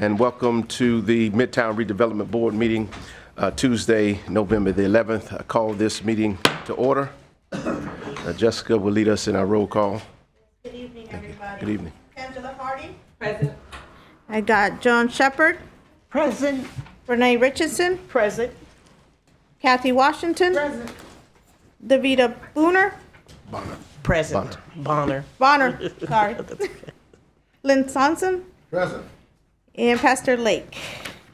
And welcome to the Midtown Redevelopment Board meeting, Tuesday, November the 11th. I call this meeting to order. Jessica will lead us in our roll call. Good evening, everybody. Good evening. Angela Hardy. Present. I got Joan Shepard. Present. Renee Richardson. Present. Kathy Washington. Present. Davita Booner. Present. Bonner. Bonner, sorry. Lynn Sonson. Present. And Pastor Lake.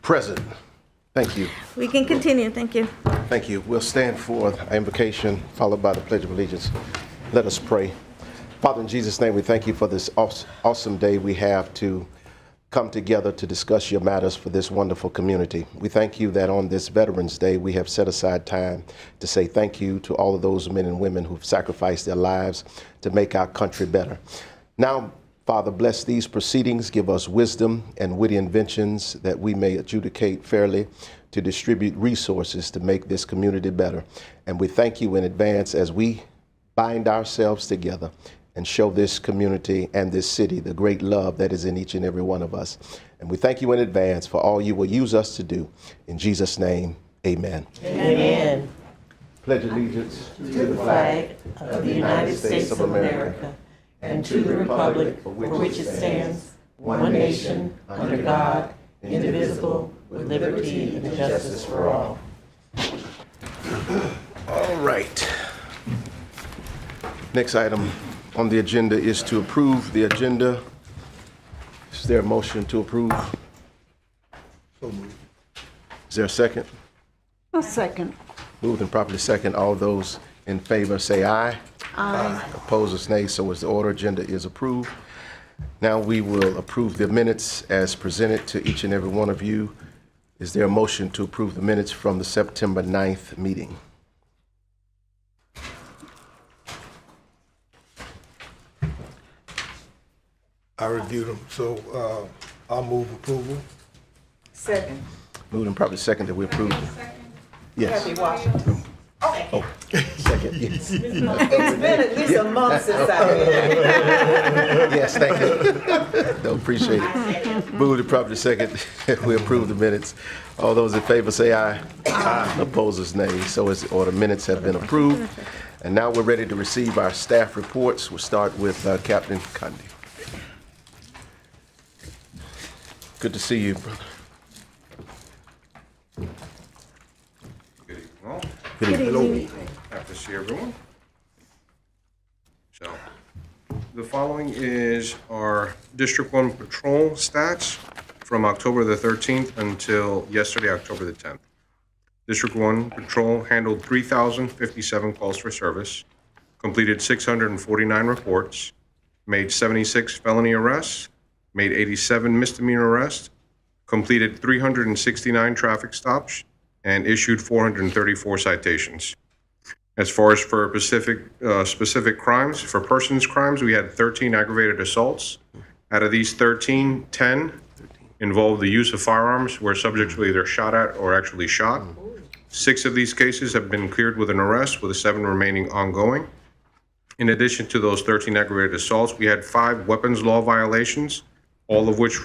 Present. Thank you. We can continue, thank you. Thank you. We'll stand for our invocation, followed by the Pledge of Allegiance. Let us pray. Father, in Jesus' name, we thank you for this awesome day we have to come together to discuss your matters for this wonderful community. We thank you that on this Veterans Day, we have set aside time to say thank you to all of those men and women who've sacrificed their lives to make our country better. Now, Father, bless these proceedings, give us wisdom and witty inventions that we may adjudicate fairly to distribute resources to make this community better. And we thank you in advance as we bind ourselves together and show this community and this city the great love that is in each and every one of us. And we thank you in advance for all you will use us to do. In Jesus' name, amen. Amen. Pledge allegiance To the flag of the United States of America and to the republic for which it stands, one nation, under God, indivisible, with liberty and justice for all. All right. Next item on the agenda is to approve the agenda. Is there a motion to approve? So moved. Is there a second? A second. Moved and properly second. All those in favor say aye. Aye. Opposers nay. So as the order agenda is approved. Now we will approve the minutes as presented to each and every one of you. Is there a motion to approve the minutes from the September 9th meeting? I reviewed them, so I'll move approval. Second. Moved and properly second that we approve. Yes. Kathy Washington. Oh, second, yes. It's been at least a month since I read it. Yes, thank you. No, appreciate it. Moved and properly second, we approve the minutes. All those in favor say aye. Aye. Opposers nay. So as the order, minutes have been approved. And now we're ready to receive our staff reports. We'll start with Captain Condi. Good to see you, brother. Good evening, all. Good evening. Happy to see everyone. So, the following is our District 1 patrol stats from October the 13th until yesterday, October the 10th. District 1 patrol handled 3,057 calls for service, completed 649 reports, made 76 felony arrests, made 87 misdemeanor arrests, completed 369 traffic stops, and issued 434 citations. As far as for specific crimes, for persons crimes, we had 13 aggravated assaults. Out of these 13, 10 involved the use of firearms where subjects were either shot at or actually shot. 6 of these cases have been cleared with an arrest, with the 7 remaining ongoing. In addition to those 13 aggravated assaults, we had 5 weapons law violations, all of which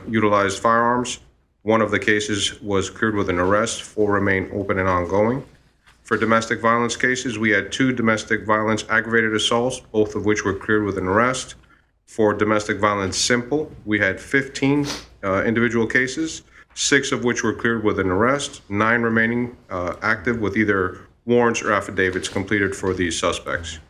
utilized firearms. 1 of the cases was cleared with an arrest, 4 remain open and ongoing. For domestic violence cases, we had 2 domestic violence aggravated assaults, both of which were cleared with an arrest. For domestic violence simple, we had 15 individual cases, 6 of which were cleared with an arrest, 9 remaining active with either warrants or affidavits completed for these suspects.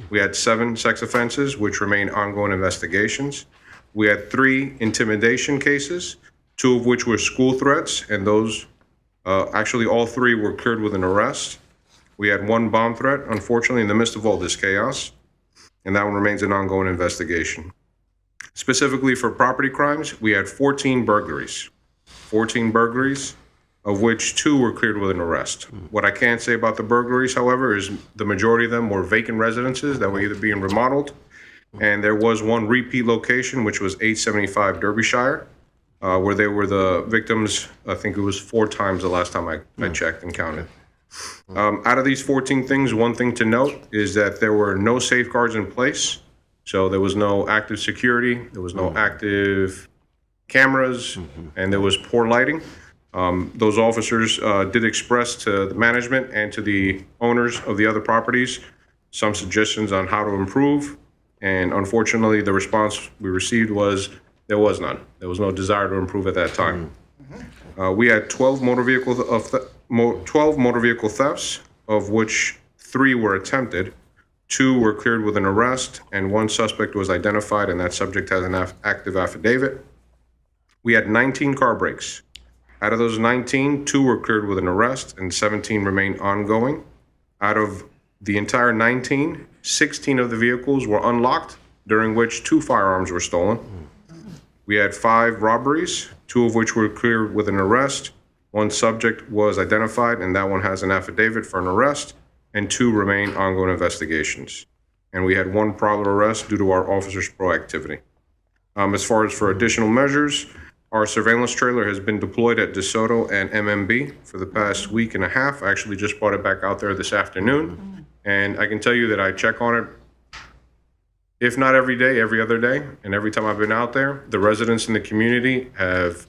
We had 7 sex offenses, which remain ongoing investigations. We had 3 intimidation cases, 2 of which were school threats, and those, actually all 3 were cleared with an arrest. We had 1 bomb threat, unfortunately, in the midst of all this chaos, and that one remains an ongoing investigation. Specifically for property crimes, we had 14 burglaries. 14 burglaries, of which 2 were cleared with an arrest. What I can say about the burglaries, however, is the majority of them were vacant residences that were either being remodeled, and there was 1 repeat location, which was 875 Derbyshire, where they were the victims. I think it was 4 times the last time I checked and counted. Out of these 14 things, one thing to note is that there were no safeguards in place. So there was no active security, there was no active cameras, and there was poor lighting. Those officers did express to the management and to the owners of the other properties some suggestions on how to improve. And unfortunately, the response we received was there was none. There was no desire to improve at that time. We had 12 motor vehicle thefts, of which 3 were attempted. 2 were cleared with an arrest, and 1 suspect was identified, and that subject has an active affidavit. We had 19 car breaks. Out of those 19, 2 were cleared with an arrest, and 17 remain ongoing. Out of the entire 19, 16 of the vehicles were unlocked, during which 2 firearms were stolen. We had 5 robberies, 2 of which were cleared with an arrest. 1 subject was identified, and that one has an affidavit for an arrest, and 2 remain ongoing investigations. And we had 1 prowler arrest due to our officers' proactivity. As far as for additional measures, our surveillance trailer has been deployed at DeSoto and MMB for the past week and a half. I actually just brought it back out there this afternoon. And I can tell you that I check on it, if not every day, every other day. And every time I've been out there, the residents in the community have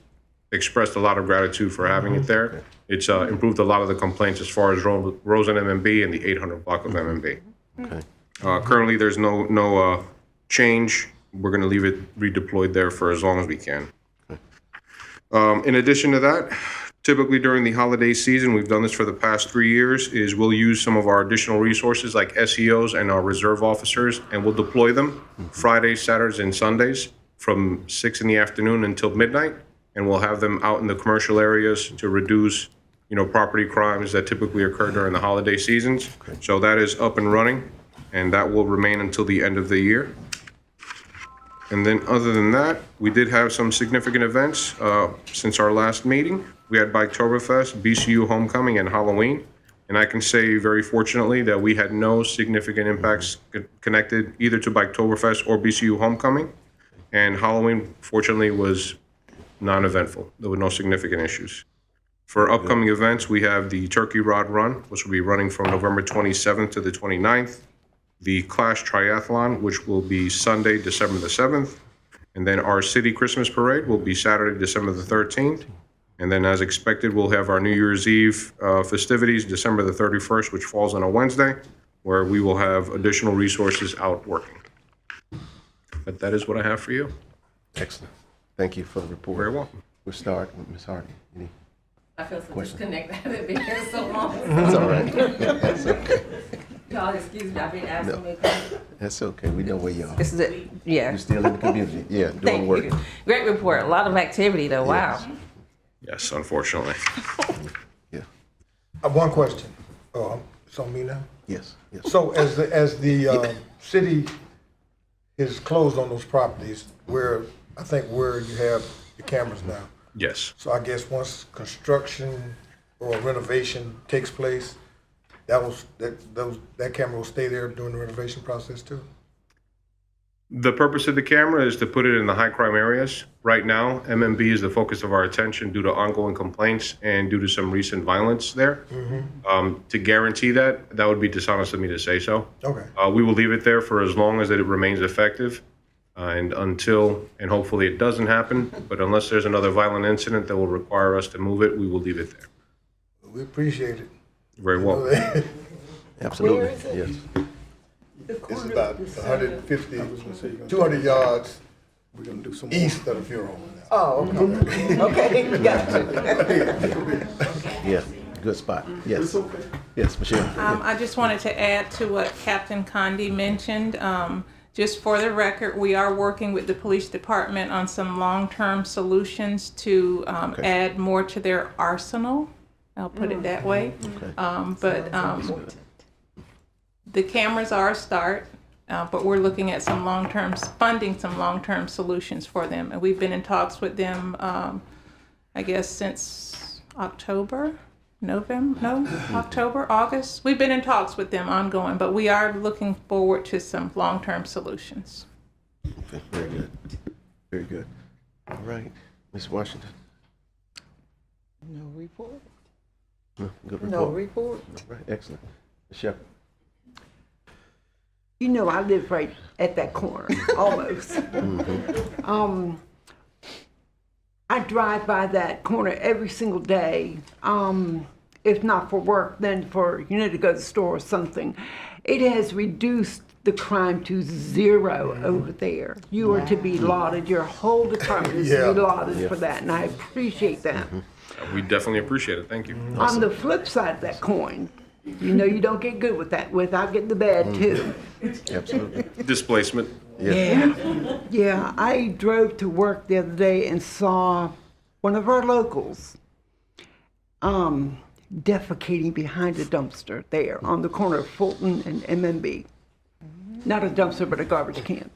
expressed a lot of gratitude for having it there. It's improved a lot of the complaints as far as Rose and MMB and the 800 block of MMB. Okay. Currently, there's no change. We're going to leave it redeployed there for as long as we can. In addition to that, typically during the holiday season, we've done this for the past 3 years, is we'll use some of our additional resources like SEOs and our reserve officers, and we'll deploy them Fridays, Saturdays, and Sundays from 6 in the afternoon until midnight. And we'll have them out in the commercial areas to reduce, property crimes that typically occur during the holiday seasons. So that is up and running, and that will remain until the end of the year. And then other than that, we did have some significant events since our last meeting. We had Biketoberfest, BCU Homecoming, and Halloween. And I can say very fortunately that we had no significant impacts connected either to Biketoberfest or BCU Homecoming. And Halloween, fortunately, was non-eventful. There were no significant issues. For upcoming events, we have the Turkey Rod Run, which will be running from November 27th to the 29th. The Clash Triathlon, which will be Sunday, December the 7th. And then our City Christmas Parade will be Saturday, December the 13th. And then as expected, we'll have our New Year's Eve festivities, December the 31st, which falls on a Wednesday, where we will have additional resources out working. But that is what I have for you. Excellent. Thank you for the report. Very welcome. We'll start with Ms. Hardy. Any? I feel so disconnected. I haven't been here so long. That's all right. That's okay. Y'all excuse me, I've been asking No. me. to come. That's okay. We know where you are. This is it. Yeah. You're still in the community. Yeah, doing Thank work. you. Great report. A lot of activity though. Wow. Yes, unfortunately. Yeah. I have one question. Oh, it's on me now? Yes. Yes. So as the city is closed on those properties where you have your cameras now. Yes. So I guess once construction or renovation takes place, that camera will stay there during the renovation process too? The purpose of the camera is to put it in the high crime areas. Right now, MMB is the focus of our attention due to ongoing complaints and due to some recent violence there. To guarantee that would be dishonest of me to say so. Okay. We will leave it there for as long as it remains effective and hopefully it doesn't happen. But unless there's another violent incident that will require us to move it, we will leave it there. We appreciate it. Very well. Absolutely. Yes. It's about 150, 200 yards We're gonna do some east of the funeral home now. Oh, okay. Okay. Gotcha. Yeah. Good spot. Yes. Yes, Michelle. I just wanted to add to what Captain Condi mentioned. Just for the record, we are working with the police department on some long-term solutions to add more to their arsenal. I'll put it that way. The cameras are a start, but we're looking at funding some long-term solutions for them. And we've been in talks with them, I guess, since October, August. We've been in talks with them ongoing, but we are looking forward to some long-term solutions. Okay. Very good. Very good. All right. Ms. Washington. No report. No, good No report. report. All right, excellent. Ms. Shepherd. You know, I live right at that corner, almost. I drive by that corner every single day. If not for work, then for, to go to the store or something. It has reduced the crime to zero over there. You are to be lauded. Your whole department is to be lauded for that, and I appreciate that. We definitely appreciate it. Thank you. On the flip side of that coin, you don't get good with that without getting the bad too. Absolutely. Displacement. Yeah, I drove to work the other day and saw one of our locals defecating behind a dumpster there on the corner of Fulton and MMB. Not a dumpster, but a garbage can.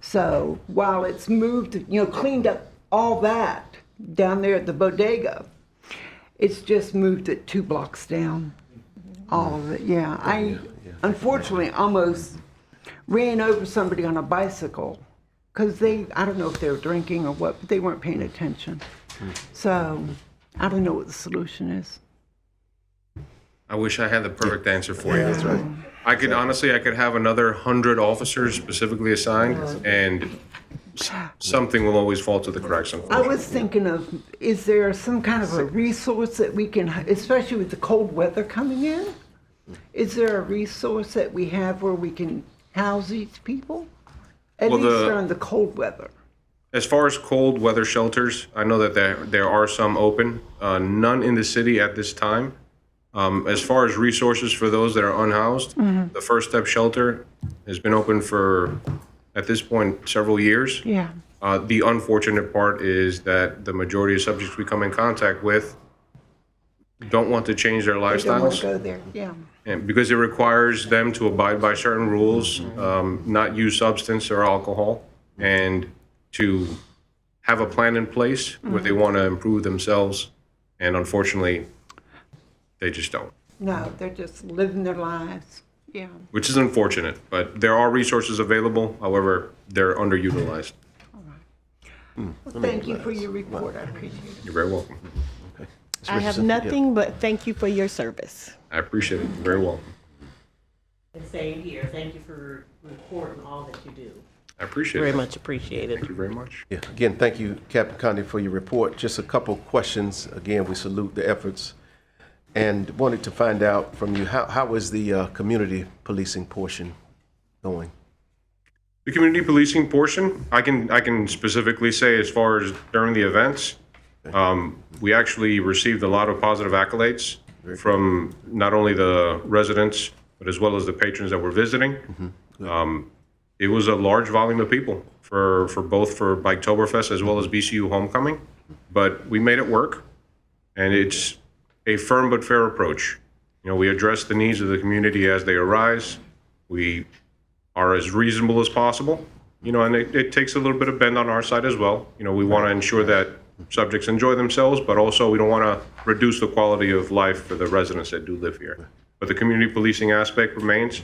So while it's moved, cleaned up all that down there at the bodega, it's just moved it 2 blocks down. All of it, yeah. I unfortunately almost ran over somebody on a bicycle because I don't know if they were drinking or what, but they weren't paying attention. So I don't know what the solution is. I wish I had the perfect answer for you. That's right. I could have another 100 officers specifically assigned, and something will always fall to the cracks. I was thinking of, is there some kind of a resource that we can, especially with the cold weather coming in, is there a resource that we have where we can house these people? At least during the cold weather. As far as cold weather shelters, I know that there are some open, none in the city at this time. As far as resources for those that are unhoused, the First Step Shelter has been open for, at this point, several years. Yeah. The unfortunate part is that the majority of subjects we come in contact with don't want to change their They don't want to lifestyles. go there, yeah. And because it requires them to abide by certain rules, not use substance or alcohol, and to have a plan in place where they want to improve themselves. And unfortunately, they just don't, No, they're just living their lives, yeah. which is unfortunate. But there are resources available. However, they're underutilized. Well, thank you for your report, I appreciate it. You're very welcome. I have nothing but thank you for your service. I appreciate it. You're very welcome. And same here. Thank you for reporting all that you do. I appreciate Very it. much appreciated. Thank you very much. Yeah, again, thank you, Captain Conde, for your report. Just a couple questions. Again, we salute the efforts and wanted to find out from you, how is the community policing portion going? The community policing portion, I can specifically say as far as during the events, we actually received a lot of positive accolades from not only the residents, but as well as the patrons that were visiting. It was a large volume of people for both for Biketoberfest as well as BCU Homecoming, but we made it work, and it's a firm but fair approach. We address the needs of the community as they arise. We are as reasonable as possible, and it takes a little bit of bend on our side as well. We want to ensure that subjects enjoy themselves, but also we don't want to reduce the quality of life for the residents that do live here. But the community policing aspect remains.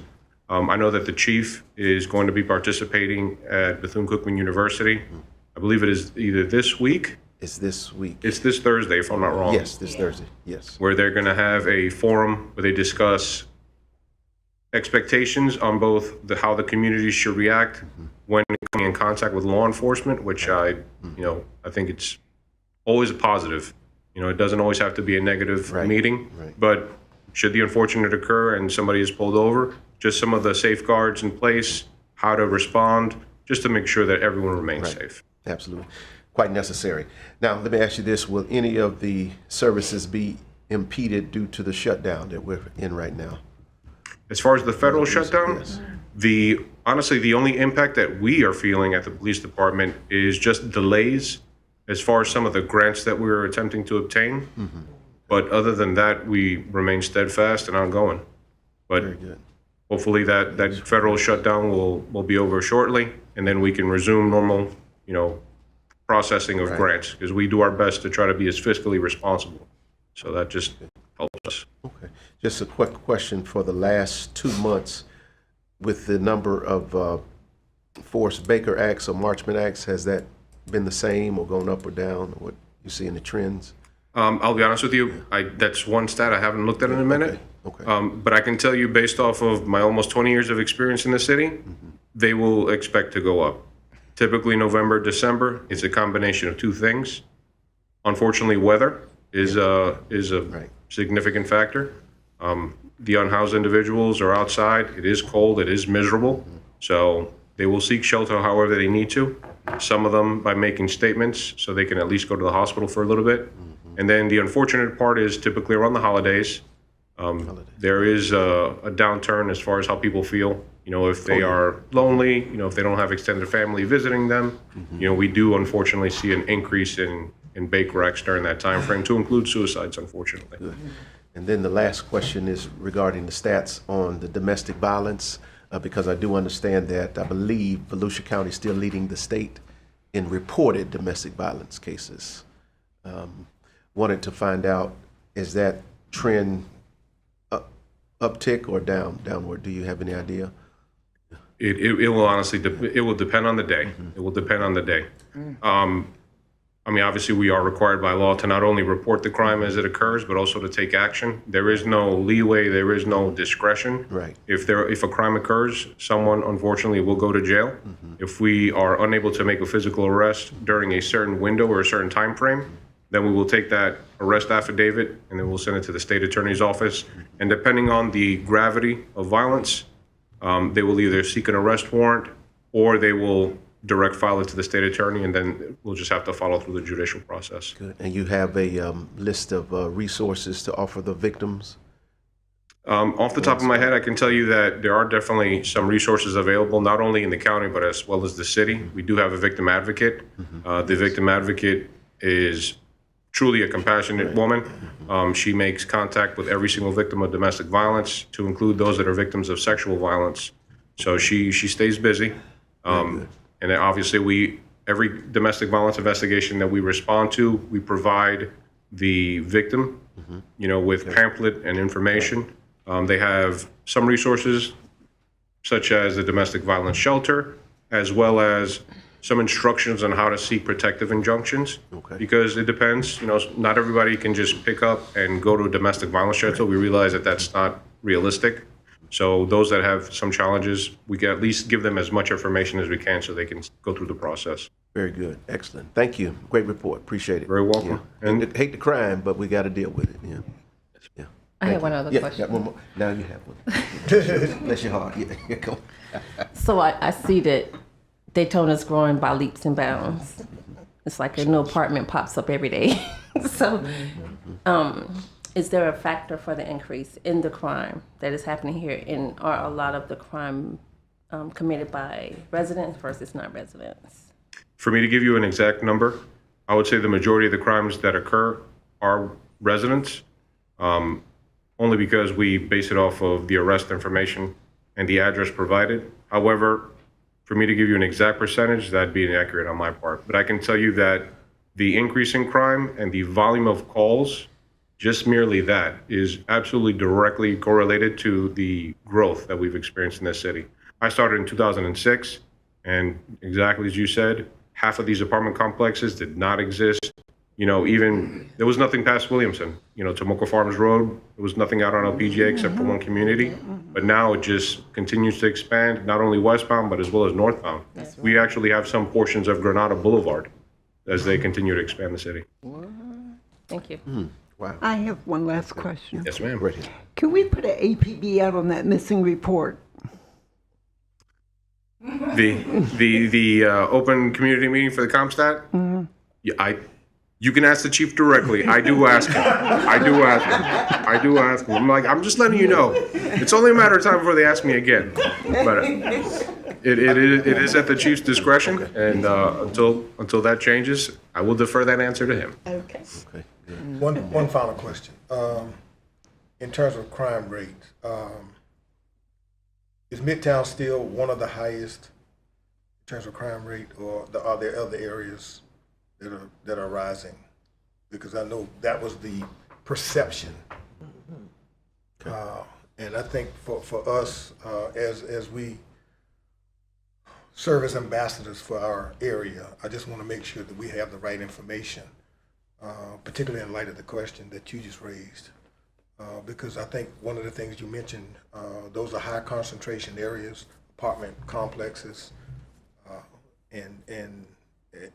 I know that the chief is going to be participating at Bethune-Cookman University. I believe it is either this week. It's this week. It's this Thursday, if I'm not wrong. Yes, this Thursday, yes. Where they're going to have a forum where they discuss expectations on both how the community should react when coming in contact with law enforcement, which I think it's always a positive. It doesn't always have to be a negative meeting, but should the unfortunate occur and somebody is pulled over, just some of the safeguards in place, how to respond, just to make sure that everyone remains safe. Absolutely. Quite necessary. Now, let me ask you this. Will any of the services be impeded due to the shutdown that we're in right now? As far as the federal shutdown, yes. Honestly, the only impact that we are feeling at the police department is just delays as far as some of the grants that we were attempting to obtain. But other than that, we remain steadfast and ongoing. But Very good. hopefully that federal shutdown will be over shortly, and then we can resume normal, processing of grants, because we do our best to try to be as fiscally responsible. So that just helps us. Okay. Just a quick question for the last 2 months with the number of forced Baker Acts or Marchman Acts, has that been the same or gone up or down, or what you see in the trends? I'll be honest with you, that's one stat I haven't looked at in a minute. Okay. But I can tell you, based off of my almost 20 years of experience in the city, they will expect to go up. Typically, November, December is a combination of two things. Unfortunately, weather is a Right. significant factor. The unhoused individuals are outside. It is cold. It is miserable. So they will seek shelter however they need to. Some of them by making statements so they can at least go to the hospital for a little bit. And then the unfortunate part is typically around the holidays. There is a downturn as far as how people feel. You know, if they are lonely, you know, if they don't have extended family visiting them, you know, we do unfortunately see an increase in bake wrecks during that time frame, to include suicides, unfortunately. Good. And then the last question is regarding the stats on the domestic violence, because I do understand that I believe Volusia County is still leading the state in reported domestic violence cases. Wanted to find out, is that trend uptick or downward? Do you have any idea? It will honestly, it will depend on the day. It will depend on the day. I mean, obviously, we are required by law to not only report the crime as it occurs, but also to take action. There is no leeway, there is no discretion. Right. If a crime occurs, someone unfortunately will go to jail. If we are unable to make a physical arrest during a certain window or a certain time frame, then we will take that arrest affidavit and then we'll send it to the state attorney's office. And depending on the gravity of violence, they will either seek an arrest warrant or they will direct file it to the state attorney, and then we'll just have to follow through the judicial process. Good. And you have a list of resources to offer the victims? Off the top of my head, I can tell you that there are definitely some resources available, not only in the county, but as well as the city. We do have a victim advocate. The victim advocate is truly a compassionate woman. She makes contact with every single victim of domestic violence, to include those that are victims of sexual violence. So she stays busy. And then obviously every domestic violence investigation that we respond to, we provide the victim, you know, with pamphlet and information. They have some resources such as the domestic violence shelter, as well as some instructions on how to seek protective injunctions. Because it depends, you know, not everybody can just pick up and go to a domestic violence shelter. We realize that that's not realistic. So those that have some challenges, we can at least give them as much information as we can so they can go through the process. Very good. Excellent. Thank you. Great report. Appreciate it. Very welcome. Yeah. And hate the crime, but we got to deal with it. Yeah. Yeah. I have one other Yeah, question. got one more. Now you have one. Bless your heart. Yeah, go. So I see that Daytona's growing by leaps and bounds. It's like a new apartment pops up every day. So is there a factor for the increase in the crime that is happening here? And are a lot of the crime committed by residents versus non-residents? For me to give you an exact number, I would say the majority of the crimes that occur are residents, only because we base it off of the arrest information and the address provided. However, for me to give you an exact percentage, that'd be inaccurate on my part. But I can tell you that the increase in crime and the volume of calls, just merely that, is absolutely directly correlated to the growth that we've experienced in this city. I started in 2006, and exactly as you said, half of these apartment complexes did not exist. You know, even, there was nothing past Williamson. You know, Tomoka Farms Road, there was nothing out on LPGA except for one community. But now it just continues to expand, not only westbound, but as well as northbound. We actually have some portions of Granada Boulevard as they continue to expand the city. Thank you. Wow. I have one last question. Yes, ma'am. Right here. Can we put an APB out on that missing report? The open community meeting for the ComStat? Yeah, you can ask the chief directly. I do ask him. I'm like, I'm just letting you know. It's only a matter of time before they ask me again. But it is at the chief's discretion, and until that changes, I will defer that answer to him. Okay. Okay. Good. One final question. In terms of crime rate, is Midtown still one of the highest in terms of crime rate, or are there other areas that are rising? Because I know that was the perception. And I think for us, as we serve as ambassadors for our area, I just want to make sure that we have the right information particularly in light of the question that you just raised. Because I think one of the things you mentioned, those are high concentration areas, apartment complexes, and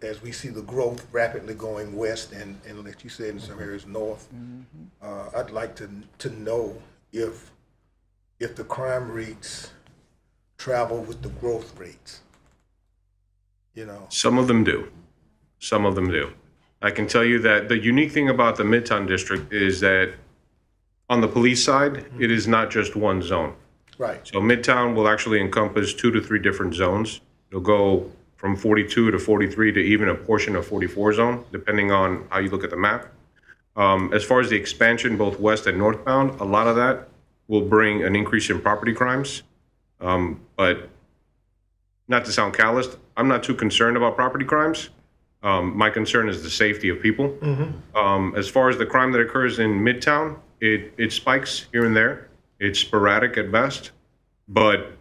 as we see the growth rapidly going west and like you said, in some areas north, I'd like to know if the crime rates travel with the growth rates. You know, Some of them do. Some of them do. I can tell you that the unique thing about the Midtown district is that on the police side, it is not just one zone. right? So Midtown will actually encompass 2 to 3 different zones. It'll go from 42 to 43 to even a portion of 44 zone, depending on how you look at the map. As far as the expansion, both west and northbound, a lot of that will bring an increase in property crimes. But not to sound calloused, I'm not too concerned about property crimes. My concern is the safety of people. As far as the crime that occurs in Midtown, it spikes here and there. It's sporadic at best. But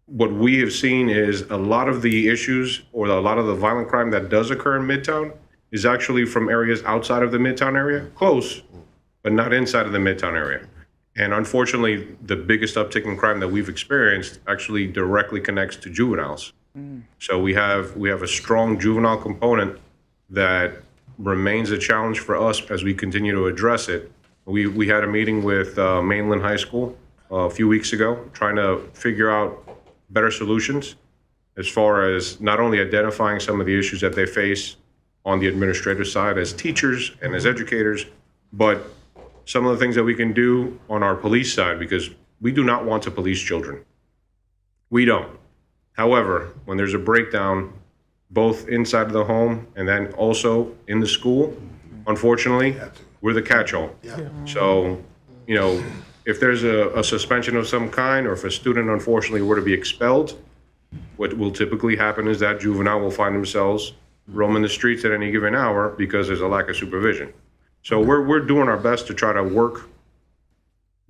what we have seen is a lot of the issues or a lot of the violent crime that does occur in Midtown is actually from areas outside of the Midtown area, close, but not inside of the Midtown area. And unfortunately, the biggest uptick in crime that we've experienced actually directly connects to juveniles. So we have a strong juvenile component that remains a challenge for us as we continue to address it. We had a meeting with Mainland High School a few weeks ago, trying to figure out better solutions as far as not only identifying some of the issues that they face on the administrative side as teachers and as educators, but some of the things that we can do on our police side, because we do not want to police children. We don't. However, when there's a breakdown, both inside of the home and then also in the school, unfortunately, we're the catch-all. So, you know, if there's a suspension of some kind, or if a student unfortunately were to be expelled, what will typically happen is that juvenile will find themselves roaming the streets at any given hour because there's a lack of supervision. So we're doing our best to try to work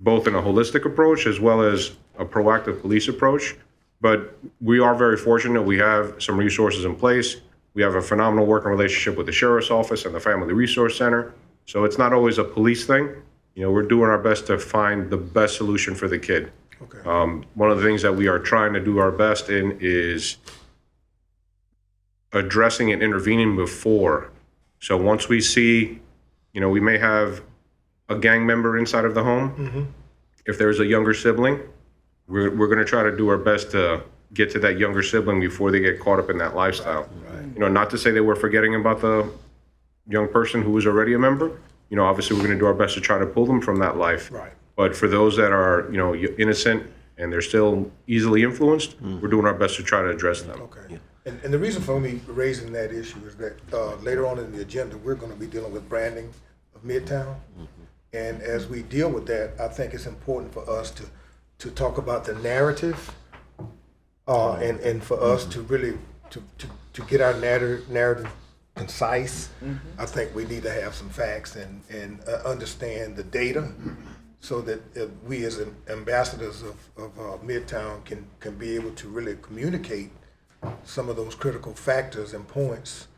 both in a holistic approach as well as a proactive police approach. But we are very fortunate. We have some resources in place. We have a phenomenal working relationship with the Sheriff's Office and the Family Resource Center. So it's not always a police thing. You know, we're doing our best to find the best solution for the kid. Okay. One of the things that we are trying to do our best in is addressing and intervening before. So once we see, you know, we may have a gang member inside of the home. If there's a younger sibling, we're going to try to do our best to get to that younger sibling before they get caught up in that lifestyle. You know, not to say that we're forgetting about the young person who is already a member. You know, obviously we're going to do our best to try to pull them from that life. Right. But for those that are, you know, innocent and they're still easily influenced, we're doing our best to try to address them. Okay. And the reason for me raising that issue is that later on in the agenda, we're going to be dealing with branding of Midtown. And as we deal with that, I think it's important for us to talk about the narrative and for us to really to get our narrative concise. I think we need to have some facts and understand the data so that we as ambassadors of Midtown can be able to really communicate some of those critical factors and points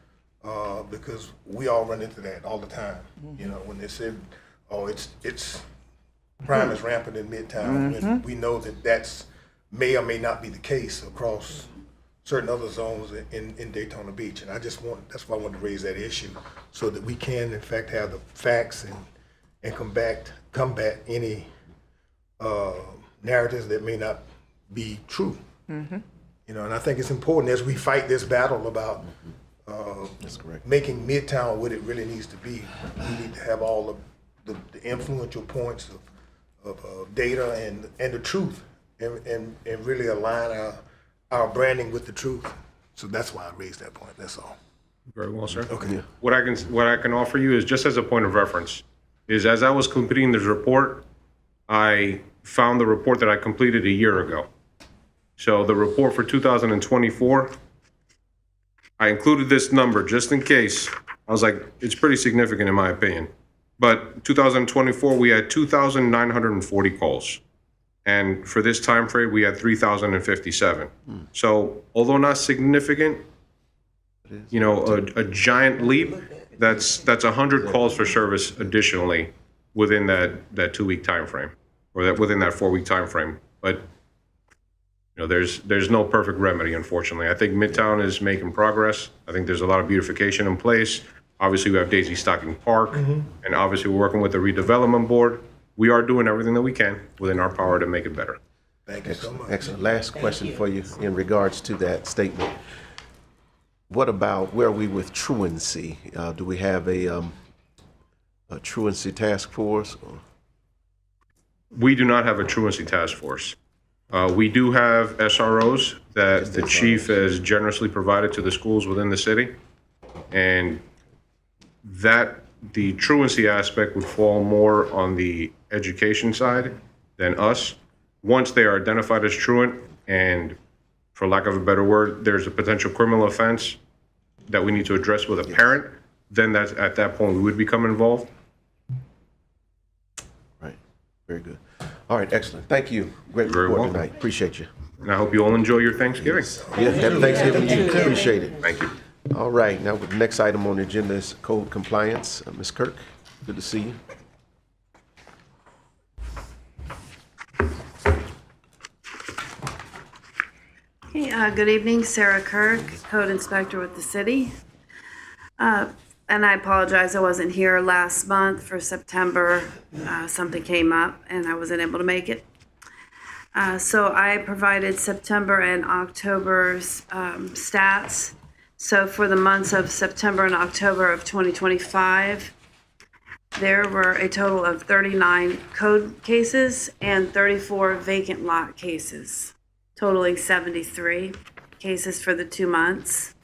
because we all run into that all the time. You know, when they say, oh, it's crime is rampant in Midtown, and we know that that's may or may not be the case across certain other zones in Daytona Beach. And that's why I wanted to raise that issue, so that we can in fact have the facts and combat any narratives that may not be true. You know, and I think it's important as we fight this battle about That's correct. making Midtown what it really needs to be. We need to have all of the influential points of data and the truth, and really align our branding with the truth. So that's why I raised that point. That's all. Very well, sir. Okay. What I can offer you is, just as a point of reference, is as I was completing this report, I found the report that I completed a year ago. So the report for 2024, I included this number just in case. I was like, it's pretty significant in my opinion. But 2024, we had 2,940 calls. And for this time frame, we had 3,057. So although not significant, you know, a giant leap, That's 100 calls for service additionally within that 2-week time frame, or within that 4-week time frame. But there's no perfect remedy, unfortunately. I think Midtown is making progress. I think there's a lot of beautification in place. Obviously, we have Daisy Stocking Park, and obviously we're working with the Redevelopment Board. We are doing everything that we can within our power to make it better. Thank you so much. Excellent. Last question for you in regards to that statement. What about, where are we with truancy? Do we have a truancy task force? Or? We do not have a truancy task force. We do have SROs that the chief has generously provided to the schools within the city. And the truancy aspect would fall more on the education side than us. Once they are identified as truant, and for lack of a better word, there's a potential criminal offense that we need to address with a parent, then at that point we would become involved. Right. Very good. All right. Excellent. Thank you. Great Very report welcome. tonight. Appreciate you. And I hope you all enjoy your Thanksgiving. Yeah. Happy Thanksgiving to you. Appreciate it. Thank you. All right. Now, the next item on the agenda is code compliance. Ms. Kirk, good to see you. Hey, good evening, Sarah Kirk, Code Inspector with the city. And I apologize, I wasn't here last month for September. Something came up and I wasn't able to make it. So I provided September and October's stats. So for the months of September and October of 2025, there were a total of 39 code cases and 34 vacant lot cases, totaling 73 cases for the 2 months.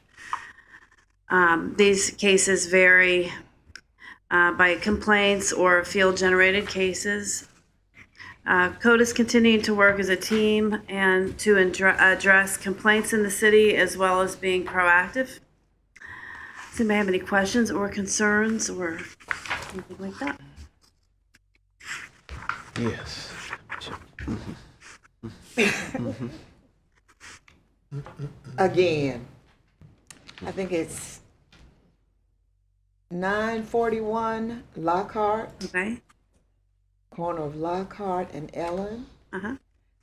These cases vary by complaints or field-generated cases. Code is continuing to work as a team and to address complaints in the city as well as being proactive. Does anybody have any questions or concerns or anything like that? Yes. Again, I think it's 941 Lockhart, Okay. corner of Lockhart and Ellen. Uh-huh.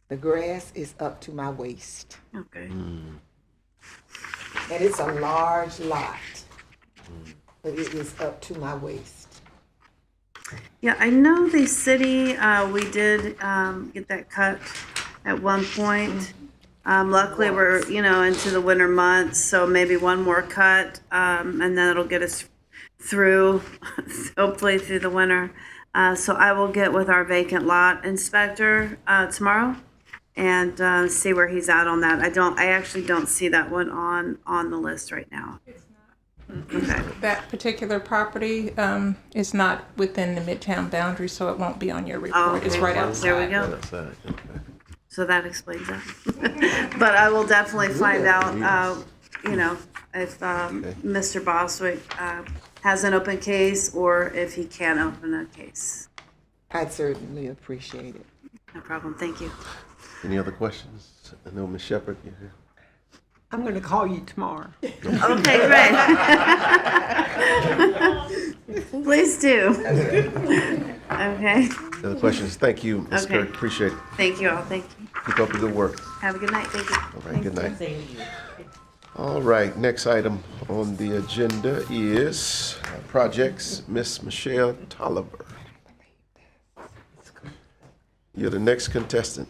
The grass is up to my waist. Okay. And it's a large lot, but it is up to my waist. Yeah, I know the city, we did get that cut at one point. Luckily, we're, into the winter months, so maybe one more cut, and then it'll get us through, hopefully through the winter. So I will get with our vacant lot inspector tomorrow and see where he's at on that. I actually don't see that one on the list right now. Okay. That particular property is not within the Midtown boundary, so it won't be on your report. It's right outside. There we go. Outside, okay. So that explains that. But I will definitely find out, if Mr. Boswick has an open case or if he can open a case. I'd certainly appreciate it. No problem. Thank you. Any other questions? I know Ms. Shepherd, you're here. I'm going to call you tomorrow. Okay, great. Please do. Okay. Other questions? Thank you, Ms. Okay. Kirk. Appreciate it. Thank you all. Thank you. Keep up the good work. Have a good night. Thank you. All right, good night. All right, next item on the agenda is projects. Miss Michelle Tolliver. You're the next contestant.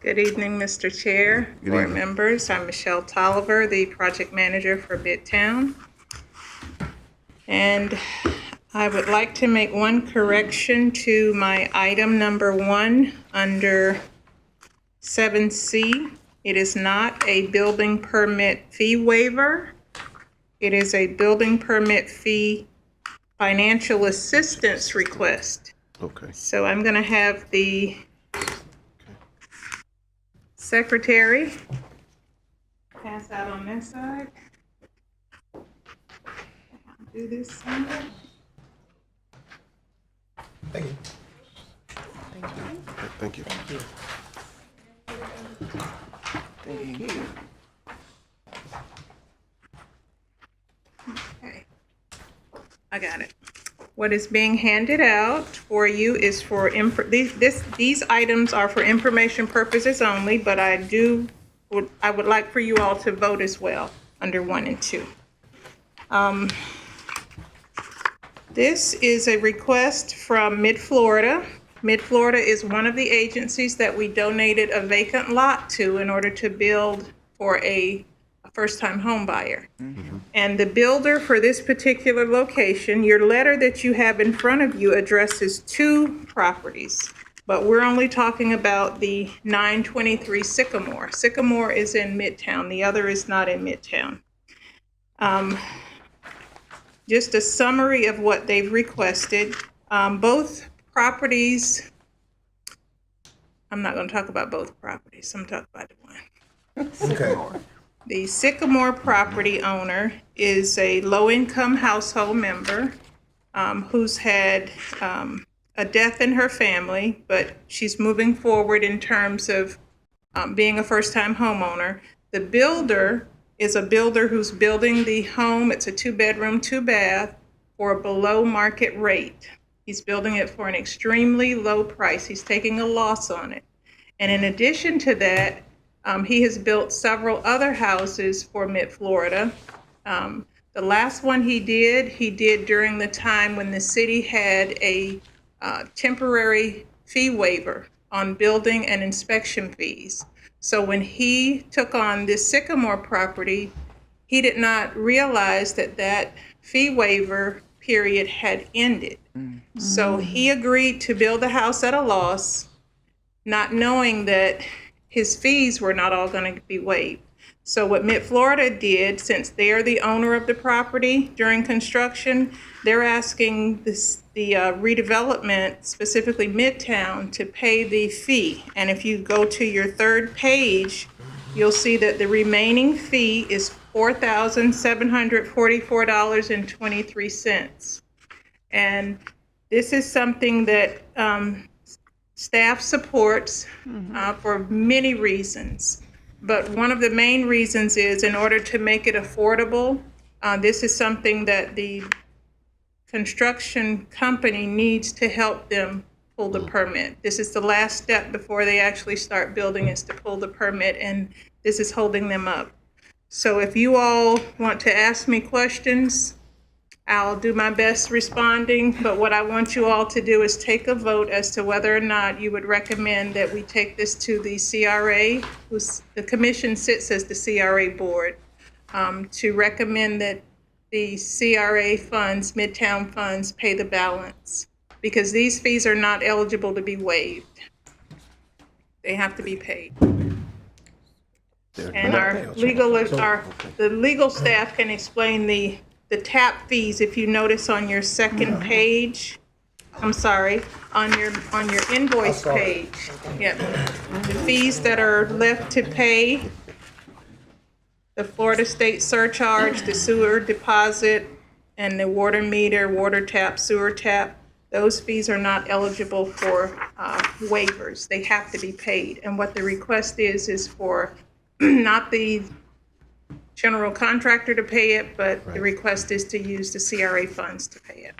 Good evening, Mr. Chair, Good board evening. members. I'm Michelle Tolliver, the project manager for Midtown. And I would like to make one correction to my item number 1 under 7C. It is not a building permit fee waiver. It is a building permit fee financial assistance request. Okay. So I'm going to have the secretary pass out on this side. Do this side. Thank you. Thank you. Thank you. I got it. What is being handed out for you is for, these items are for information purposes only, but I would like for you all to vote as well under 1 and 2. This is a request from Mid-Florida. Mid-Florida is one of the agencies that we donated a vacant lot to in order to build for a first-time home buyer. And the builder for this particular location, your letter that you have in front of you addresses 2 properties, but we're only talking about the 923 Sycamore. Sycamore is in Midtown, the other is not in Midtown. Just a summary of what they've requested. Both properties, I'm not going to talk about both properties, I'm talking about one. Okay. The Sycamore property owner is a low-income household member who's had a death in her family, but she's moving forward in terms of being a first-time homeowner. The builder is a builder who's building the home. It's a 2-bedroom, 2-bath for a below-market rate. He's building it for an extremely low price. He's taking a loss on it. And in addition to that, he has built several other houses for Mid-Florida. The last one he did during the time when the city had a temporary fee waiver on building and inspection fees. So when he took on this Sycamore property, he did not realize that that fee waiver period had ended. So he agreed to build the house at a loss, not knowing that his fees were not all going to be waived. So what Mid-Florida did, since they are the owner of the property during construction, they're asking the redevelopment, specifically Midtown, to pay the fee. And if you go to your 3rd page, you'll see that the remaining fee is $4,744.23. And this is something that staff supports for many reasons. But one of the main reasons is in order to make it affordable, this is something that the construction company needs to help them pull the permit. This is the last step before they actually start building, is to pull the permit, and this is holding them up. So if you all want to ask me questions, I'll do my best responding, but what I want you all to do is take a vote as to whether or not you would recommend that we take this to the CRA, the commission sits as the CRA board, to recommend that the CRA funds, Midtown funds, pay the balance, because these fees are not eligible to be waived. They have to be paid. And the legal staff can explain the tap fees. If you notice on your 2nd page, I'm sorry, on your invoice page. Yep. The fees that are left to pay, the Florida State surcharge, the sewer deposit, and the water meter, water tap, sewer tap, those fees are not eligible for waivers. They have to be paid. And what the request is for not the general contractor to pay it, but the request is to use the CRA funds to pay it.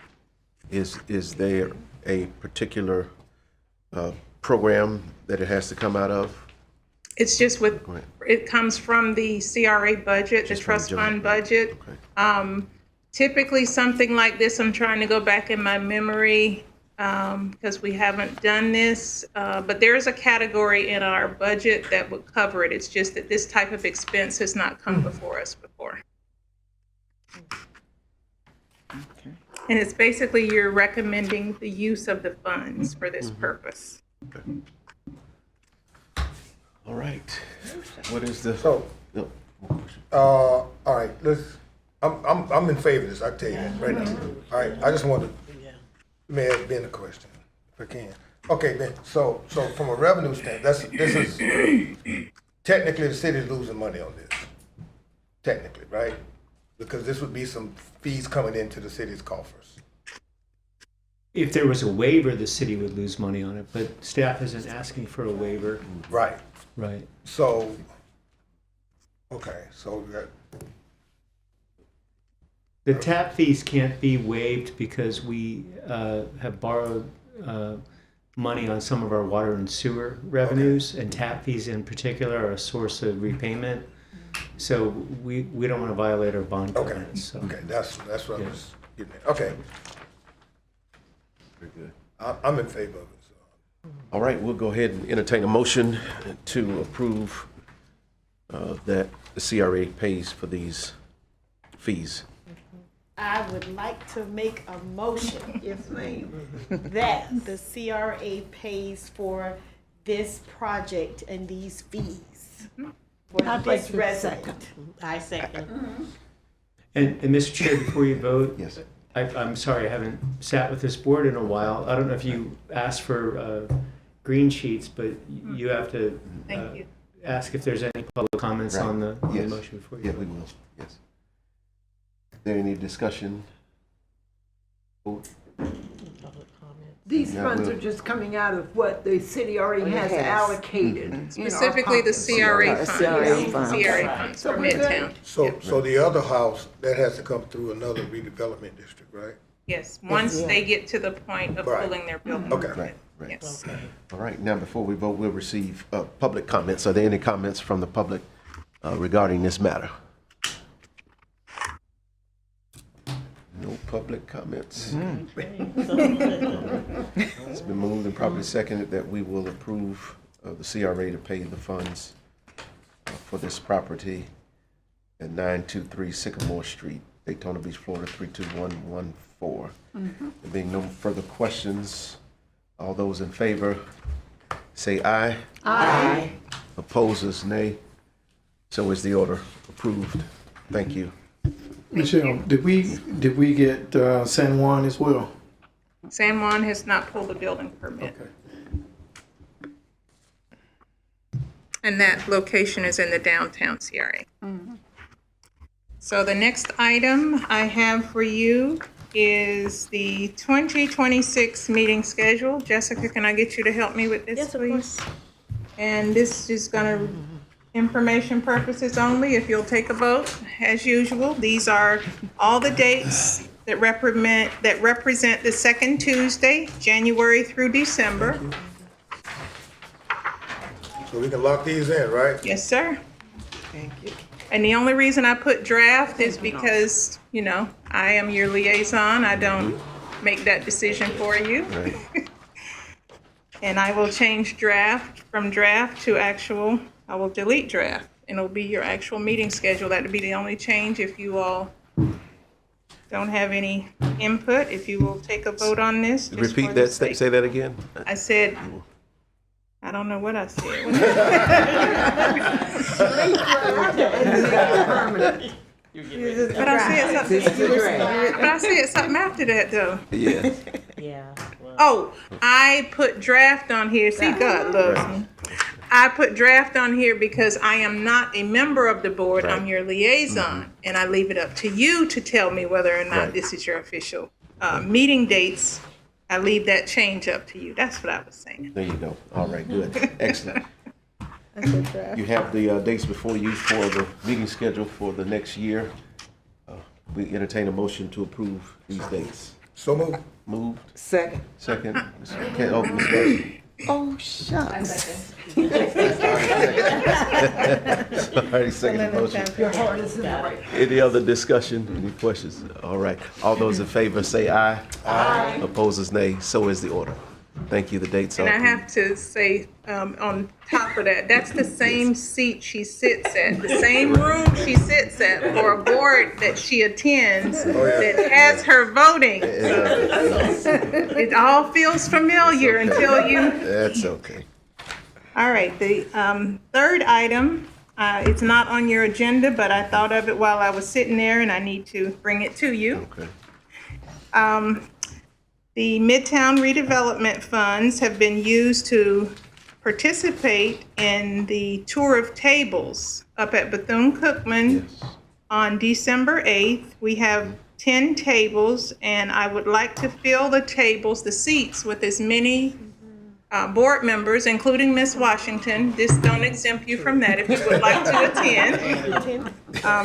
Is there a particular program that it has to come out of? It's just it comes from the CRA budget, the trust fund budget. Okay. Typically something like this, I'm trying to go back in my memory because we haven't done this, but there is a category in our budget that would cover it. It's just that this type of expense has not come before us before. Okay. And it's basically you're recommending the use of the funds for this purpose. Okay. All right. What is the? So, No, more question. all right, I'm in favor of this, I tell you that right now. All right, I just want to, may ask Ben a question, if I can. Okay, Ben, so from a revenue standpoint, this is, technically the city's losing money on this. Technically, right? Because this would be some fees coming into the city's coffers. If there was a waiver, the city would lose money on it, but staff isn't asking for a waiver. Right. Right. So, okay, so that, The tap fees can't be waived because we have borrowed money on some of our water and sewer revenues, and tap fees in particular are a source of repayment. So we don't want to violate our bond Okay, covenants. So. okay, that's what I was getting at. Okay, Very good. I'm in favor of it, so. All right, we'll go ahead and entertain a motion to approve that the CRA pays for these fees. I would like to make a motion Yes, ma'am. that the CRA pays for this project and these fees for I'd like this to resident. second. I second. And Mr. Chair, before you vote, Yes. I'm sorry, I haven't sat with this board in a while. I don't know if you asked for green sheets, but you have to Thank you. ask if there's any public comments Right. on the Yes. motion before you Yeah, vote. we will, yes. Is there any discussion? Vote? These Yeah, funds we'll- are just coming out of what the city already has allocated. in our Specifically the pockets. CRA funds. CRA funds. CRA funds for Midtown. So the other house, that has to come through another redevelopment district, right? Yes, once they get to the point of Right. pulling their building Okay. permit. Right. Yes. All right, now before we vote, we'll receive public comments. Are there any comments from the public regarding this matter? No public comments. It's been moved and probably seconded that we will approve the CRA to pay the funds for this property at 923 Sycamore Street, Daytona Beach, Florida 32114. There being no further questions, all those in favor say aye. Aye. Opposes, nay. So is the order approved. Thank you. Michelle, did we get San Juan as well? San Juan has not pulled a building permit. Okay. And that location is in the downtown CRA. So the next item I have for you is the 2026 meeting schedule. Jessica, can I get you to help me with this, Yes, of please? course. And this is gonna, information purposes only, if you'll take a vote, as usual. These are all the dates that represent the second Tuesday, January through December. So we can lock these in, right? Yes, sir. Thank you. And the only reason I put draft is because, you know, I am your liaison. I don't make that decision for you. Right. And I will change draft from draft to actual, I will delete draft. And it'll be your actual meeting schedule. That'll be the only change if you all don't have any input. If you will take a vote on this. just Repeat for the that, sake- say that again. I said, I don't know what I said. But I said something after that though. Yeah. Yeah. Oh, I put draft on here. See, God loves me. I put draft on here because I am not a member of the board. I'm Right. your liaison. And I leave it up to you to tell me whether or not Right. this is your official meeting dates. I leave that change up to you. That's what I was saying. There you go. All right, good. Excellent. I said draft. You have the dates before you for the meeting schedule for the next year. We entertain a motion to approve these dates. So moved. Moved, Second. second. Mr. Ken, oh, Ms. Burton. Oh, shucks. Alrighty, second motion. Your heart is in the right. Any other discussion? Any questions? All right. All those in favor say aye. Aye. Opposes, nay. So is the order. Thank you. The dates are And I approved. have to say, on top of that, that's the same seat she sits at, the same room she sits at for a board that she attends that has her voting. It all feels familiar until you. That's okay. All right, the third item, it's not on your agenda, but I thought of it while I was sitting there and I need to bring it to you. Okay. The Midtown Redevelopment funds have been used to participate in the tour of tables up at Bethune-Cookman Yes. on December 8th. We have 10 tables, and I would like to fill the tables, the seats, with as many board members, including Ms. Washington. This don't exempt you from that if you would like to attend,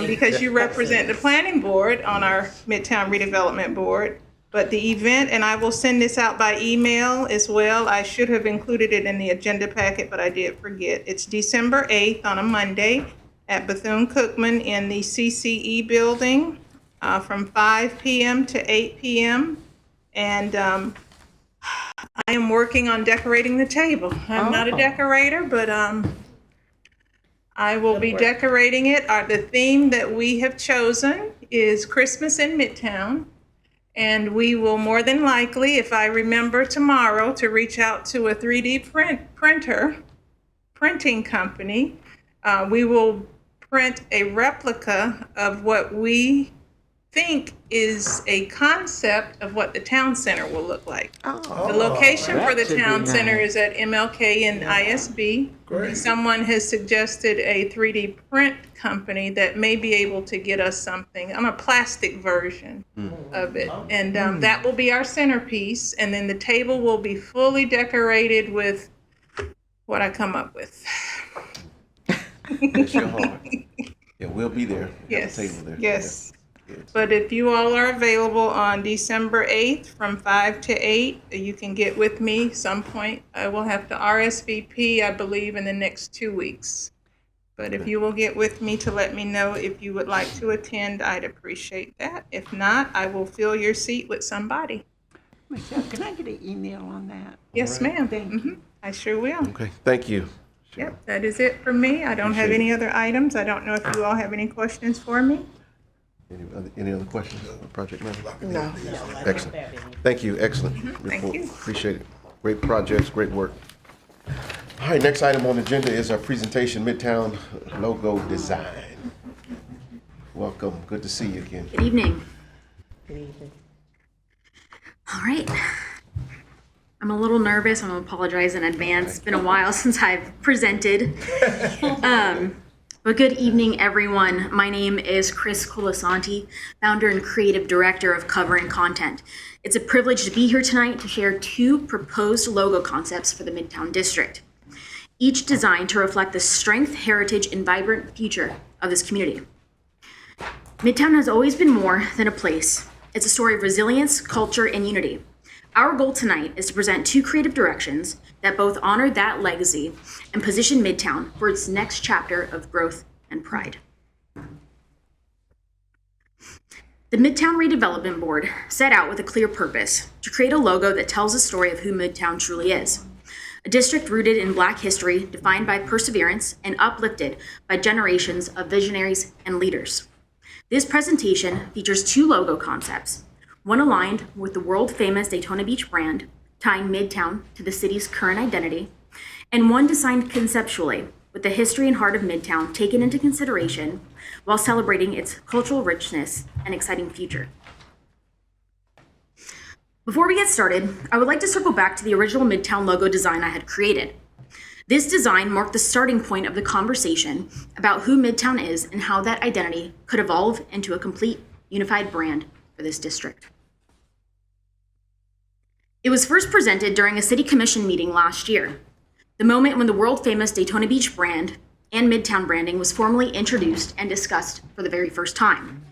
because you represent the planning board on our Midtown Redevelopment Board. But the event, and I will send this out by email as well. I should have included it in the agenda packet, but I did forget. It's December 8th on a Monday at Bethune-Cookman in the CCE building from 5 p.m. to 8 p.m. And I am working on decorating the table. I'm not a decorator, but I will be decorating it. The theme that we have chosen is Christmas in Midtown. And we will more than likely, if I remember tomorrow, to reach out to a 3D printing company. We will print a replica of what we think is a concept of what the town center will look like. The location for the town center is at MLK and ISB. And someone has suggested a 3D print company that may be able to get us something on a plastic version of it. And that will be our centerpiece. And then the table will be fully decorated with what I come up with. Bless your heart. Yeah, we'll be there. Yes. Have a table there. Yes. Yes. But if you all are available on December 8th from 5 to 8, you can get with me some point. I will have to RSVP, I believe, in the next 2 weeks. But if you will get with me to let me know if you would like to attend, I'd appreciate that. If not, I will fill your seat with somebody. Michelle, can I get an email on that? Yes, ma'am. I sure will. Okay, thank you. Yep, that is it for me. I don't have any other items. I don't know if you all have any questions for me. Any other questions on the project manager? No. Excellent. Thank you. Excellent Thank report. you. Appreciate it. Great projects, great work. All right, next item on the agenda is our presentation, Midtown logo design. Welcome. Good to see you again. Good evening. All right. I'm a little nervous. I'm going to apologize in advance. It's been a while since I've presented. But good evening, everyone. My name is Chris Colasanti, founder and creative director of Cover and Content. It's a privilege to be here tonight to share 2 proposed logo concepts for the Midtown District, each designed to reflect the strength, heritage, and vibrant future of this community. Midtown has always been more than a place. It's a story of resilience, culture, and unity. Our goal tonight is to present 2 creative directions that both honor that legacy and position Midtown for its next chapter of growth and pride. The Midtown Redevelopment Board set out with a clear purpose: to create a logo that tells the story of who Midtown truly is. A district rooted in Black history, defined by perseverance, and uplifted by generations of visionaries and leaders. This presentation features 2 logo concepts, one aligned with the world-famous Daytona Beach brand, tying Midtown to the city's current identity, and one designed conceptually with the history and heart of Midtown taken into consideration while celebrating its cultural richness and exciting future. Before we get started, I would like to circle back to the original Midtown logo design I had created. This design marked the starting point of the conversation about who Midtown is and how that identity could evolve into a complete, unified brand for this district. It was first presented during a city commission meeting last year, the moment when the world-famous Daytona Beach brand and Midtown branding was formally introduced and discussed for the very first time.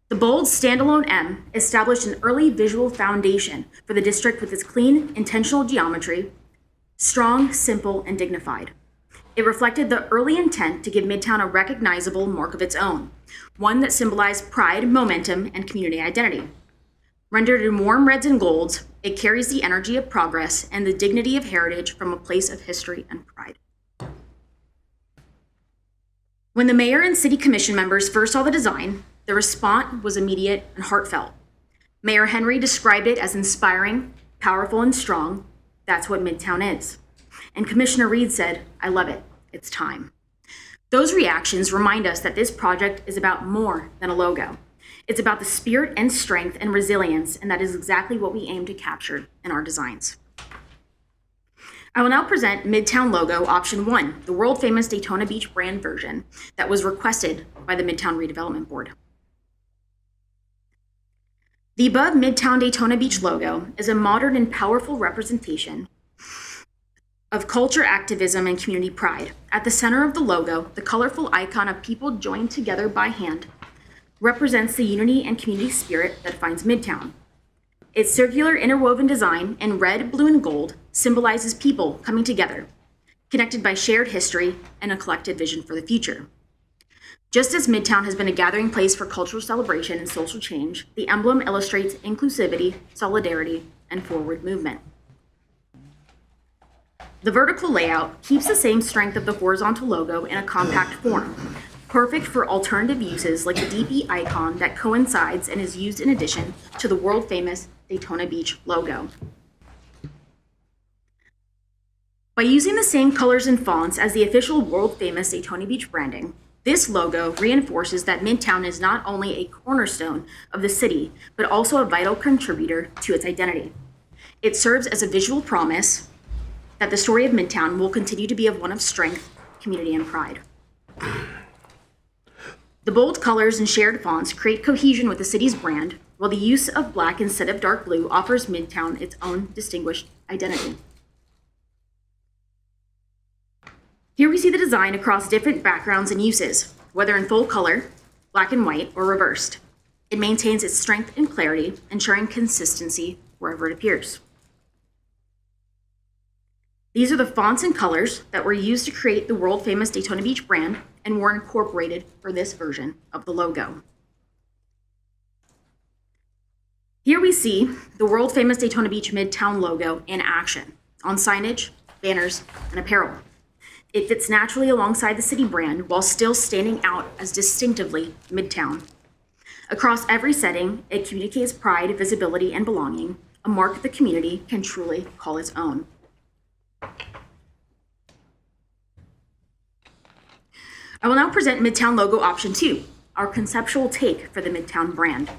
The bold standalone M established an early visual foundation for the district with its clean, intentional geometry, strong, simple, and dignified. It reflected the early intent to give Midtown a recognizable mark of its own, one that symbolized pride, momentum, and community identity. Rendered in warm reds and golds, it carries the energy of progress and the dignity of heritage from a place of history and pride. When the mayor and city commission members first saw the design, the response was immediate and heartfelt. Mayor Henry described it as inspiring, powerful, and strong. That's what Midtown is. And Commissioner Reed said, "I love it. It's time." Those reactions remind us that this project is about more than a logo. It's about the spirit and strength and resilience, and that is exactly what we aim to capture in our designs. I will now present Midtown logo option 1, the world-famous Daytona Beach brand version that was requested by the Midtown Redevelopment Board. The above Midtown Daytona Beach logo is a modern and powerful representation of culture, activism, and community pride. At the center of the logo, the colorful icon of people joined together by hand represents the unity and community spirit that defines Midtown. Its circular interwoven design in red, blue, and gold symbolizes people coming together, connected by shared history and a collective vision for the future. Just as Midtown has been a gathering place for cultural celebration and social change, the emblem illustrates inclusivity, solidarity, and forward movement. The vertical layout keeps the same strength of the horizontal logo in a compact form, perfect for alternative uses like the DP icon that coincides and is used in addition to the world-famous Daytona Beach logo. By using the same colors and fonts as the official world-famous Daytona Beach branding, this logo reinforces that Midtown is not only a cornerstone of the city, but also a vital contributor to its identity. It serves as a visual promise that the story of Midtown will continue to be one of strength, community, and pride. The bold colors and shared fonts create cohesion with the city's brand, while the use of black instead of dark blue offers Midtown its own distinguished identity. Here we see the design across different backgrounds and uses, whether in full color, black and white, or reversed. It maintains its strength and clarity, ensuring consistency wherever it appears. These are the fonts and colors that were used to create the world-famous Daytona Beach brand and were incorporated for this version of the logo. Here we see the world-famous Daytona Beach Midtown logo in action on signage, banners, and apparel. It fits naturally alongside the city brand while still standing out as distinctively Midtown. Across every setting, it communicates pride, visibility, and belonging, a mark the community can truly call its own. I will now present Midtown logo option 2, our conceptual take for the Midtown brand.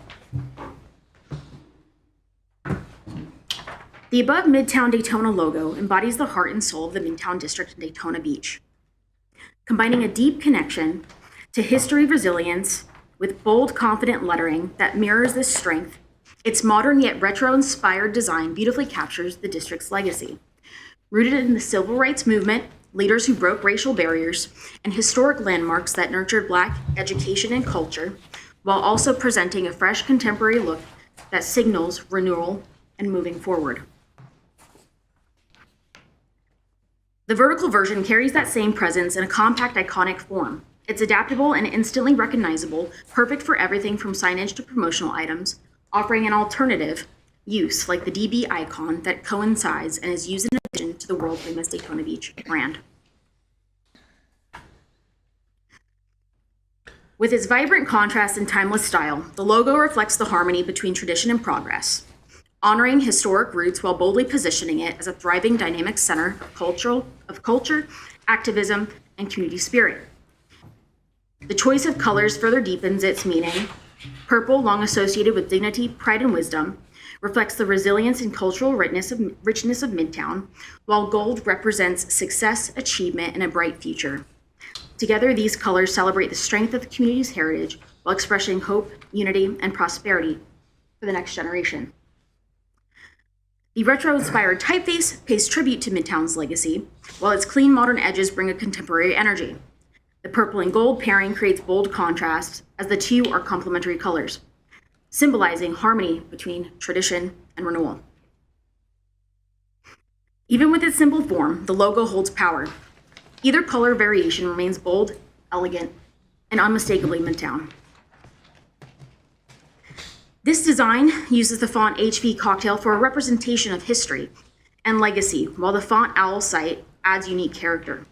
The above Midtown Daytona logo embodies the heart and soul of the Midtown District in Daytona Beach, combining a deep connection to history resilience with bold, confident lettering that mirrors this strength. Its modern yet retro-inspired design beautifully captures the district's legacy. Rooted in the civil rights movement, leaders who broke racial barriers, and historic landmarks that nurtured Black education and culture, while also presenting a fresh contemporary look that signals renewal and moving forward. The vertical version carries that same presence in a compact, iconic form. It's adaptable and instantly recognizable, perfect for everything from signage to promotional items, offering an alternative use like the DB icon that coincides and is used in addition to the world-famous Daytona Beach brand. With its vibrant contrast and timeless style, the logo reflects the harmony between tradition and progress, honoring historic roots while boldly positioning it as a thriving, dynamic center of culture, activism, and community spirit. The choice of colors further deepens its meaning. Purple, long associated with dignity, pride, and wisdom, reflects the resilience and cultural richness of Midtown, while gold represents success, achievement, and a bright future. Together, these colors celebrate the strength of the community's heritage while expressing hope, unity, and prosperity for the next generation. The retro-inspired typeface pays tribute to Midtown's legacy, while its clean, modern edges bring a contemporary energy. The purple and gold pairing creates bold contrasts, as the two are complementary colors, symbolizing harmony between tradition and renewal. Even with its simple form, the logo holds power. Either color variation remains bold, elegant, and unmistakably Midtown. This design uses the font HV Cocktail for a representation of history and legacy, while the font Owl Sight adds unique character.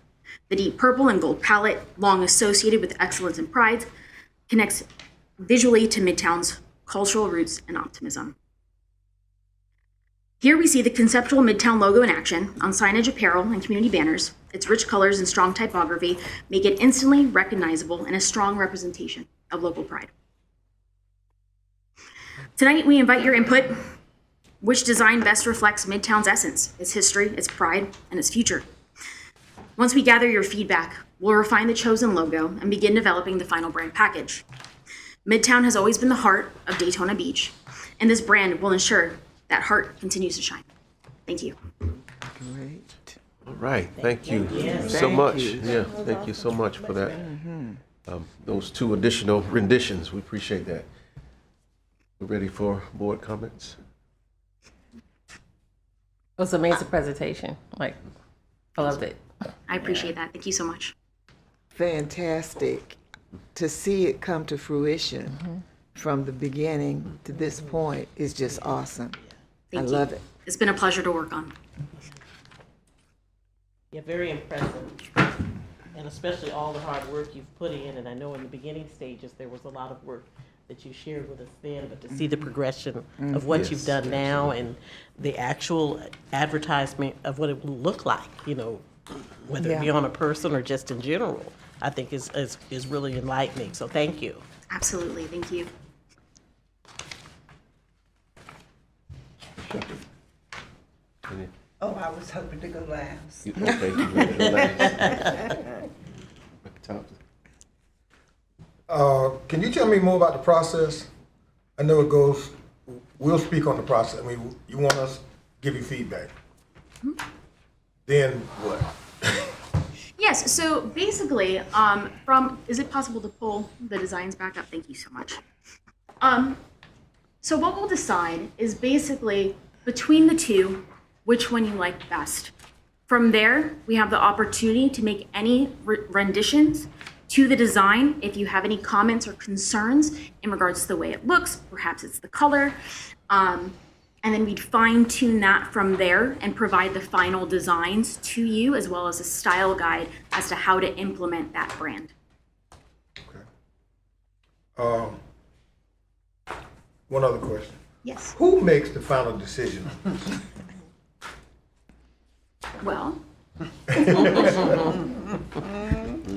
The deep purple and gold palette, long associated with excellence and pride, connects visually to Midtown's cultural roots and optimism. Here we see the conceptual Midtown logo in action on signage, apparel, and community banners. Its rich colors and strong typography make it instantly recognizable and a strong representation of local pride. Tonight, we invite your input. Which design best reflects Midtown's essence, its history, its pride, and its future? Once we gather your feedback, we'll refine the chosen logo and begin developing the final brand package. Midtown has always been the heart of Daytona Beach, and this brand will ensure that heart continues to shine. Thank you. Great. All right, thank you so Thank much. you. Yeah, thank you so much for that. Those 2 additional renditions, we appreciate that. We're ready for board comments. It was an amazing presentation. Like, I loved it. I appreciate that. Thank you so much. Fantastic to see it come to fruition from the beginning to this point is just awesome. Thank I you. love it. It's been a pleasure to work on. Yeah, very impressive. And especially all the hard work you've put in. And I know in the beginning stages, there was a lot of work that you shared with us then, but to see the progression of what you've done now and the actual advertisement of what it will look like, you know, whether it be on a person or just in general, I think is really enlightening. So thank you. Absolutely. Thank you. Any- Oh, I was hoping to go last. Okay, you ready to relax? Can you tell me more about the process? I know it goes, we'll speak on the process. I mean, you want us to give you feedback. Then what? Yes, so basically, is it possible to pull the designs back up? Thank you so much. So what we'll decide is basically between the two, which one you like best. From there, we have the opportunity to make any renditions to the design if you have any comments or concerns in regards to the way it looks, perhaps it's the color. And then we'd fine tune that from there and provide the final designs to you as well as a style guide as to how to implement that brand. Okay. One other question. Yes. Who makes the final decision? Well,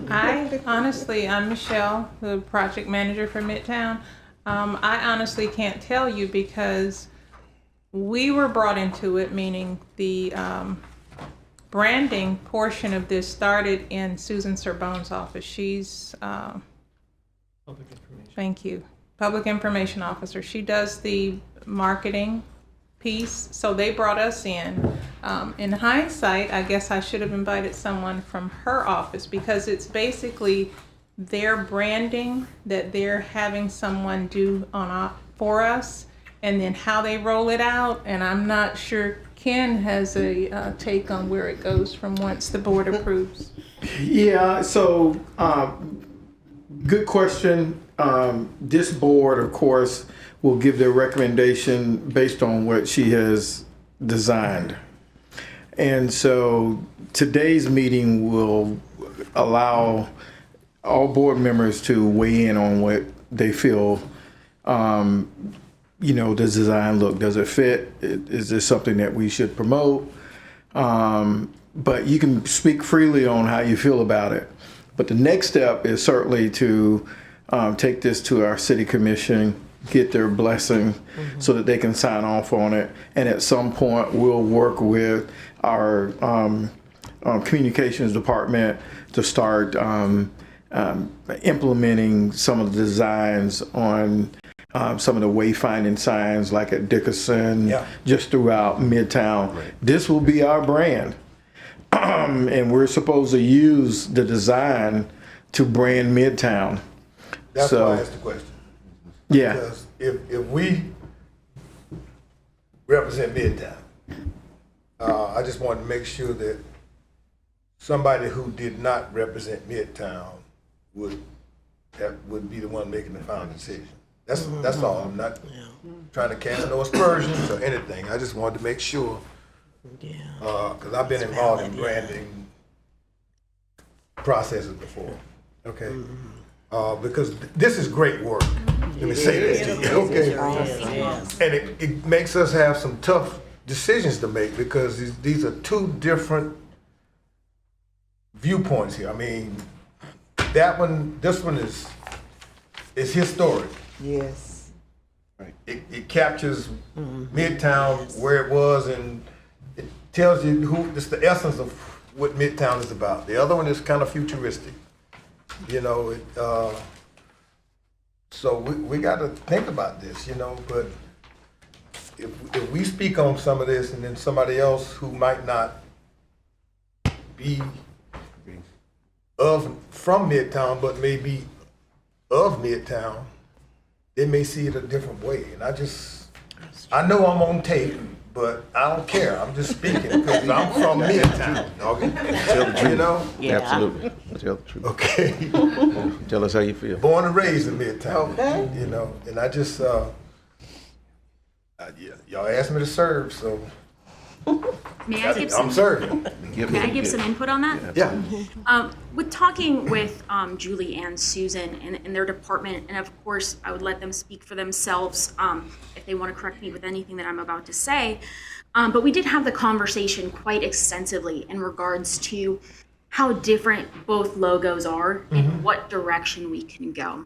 I'm Michelle, the project manager for Midtown. I honestly can't tell you because we were brought into it, meaning the branding portion of this started in Susan Serbone's office. She's, thank you, public information officer. She does the marketing piece, so they brought us in. In hindsight, I guess I should have invited someone from her office because it's basically their branding that they're having someone do for us, and then how they roll it out. And I'm not sure Ken has a take on where it goes from once the board approves. Yeah, so good question. This board, of course, will give their recommendation based on what she has designed. And so today's meeting will allow all board members to weigh in on what they feel, the design look. Does it fit? Is this something that we should promote? But you can speak freely on how you feel about it. But the next step is certainly to take this to our city commission, get their blessing so that they can sign off on it. And at some point, we'll work with our communications department to start implementing some of the designs on some of the wayfinding signs like at Dickerson, just throughout Midtown. Right. This will be our brand. And we're supposed to use the design to brand Midtown. That's why I asked the question. Yeah. Because if we represent Midtown, I just wanted to make sure that somebody who did not represent Midtown would be the one making the final decision. That's all. I'm not trying to cast no aspersions or anything. I just wanted to make sure, because I've been involved in branding processes before. Okay. Because this is great work. Let me say this to you. Okay. And it makes us have some tough decisions to make because these are two different viewpoints here. I mean, this one is historic. Yes. Right. It captures Midtown where it was, and it tells you it's the essence of what Midtown is about. The other one is kind of futuristic. So we got to think about this, but if we speak on some of this and then somebody else who might not be from Midtown, but maybe of Midtown, they may see it a different way. And I know I'm on tape, but I don't care. I'm just speaking because I'm from Midtown. Okay? Tell the truth. You know? Yeah. Absolutely. Tell the truth. Okay. Tell us how you feel. Born and raised in Midtown. Okay. You know, and I just, y'all asked me to serve, so May I give I'm some, serving. may I give some input on that? Yeah. With talking with Julie and Susan and their department, and of course, I would let them speak for themselves if they want to correct me with anything that I'm about to say. But we did have the conversation quite extensively in regards to how different both logos are and what direction we can go.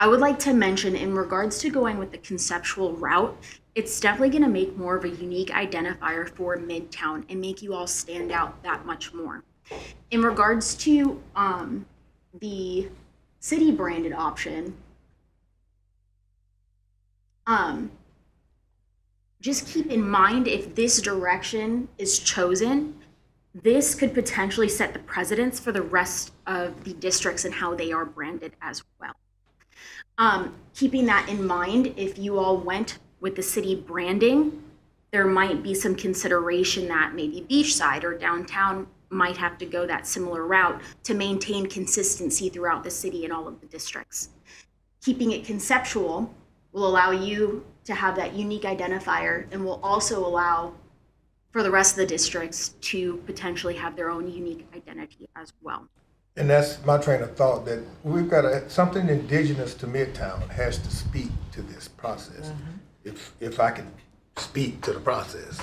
I would like to mention in regards to going with the conceptual route, it's definitely going to make more of a unique identifier for Midtown and make you all stand out that much more. In regards to the city branded option, just keep in mind if this direction is chosen, this could potentially set the precedence for the rest of the districts and how they are branded as well. Keeping that in mind, if you all went with the city branding, there might be some consideration that maybe Beachside or downtown might have to go that similar route to maintain consistency throughout the city and all of the districts. Keeping it conceptual will allow you to have that unique identifier and will also allow for the rest of the districts to potentially have their own unique identity as well. And that's my train of thought, that we've got something indigenous to Midtown has to speak to this process. If I can speak to the process,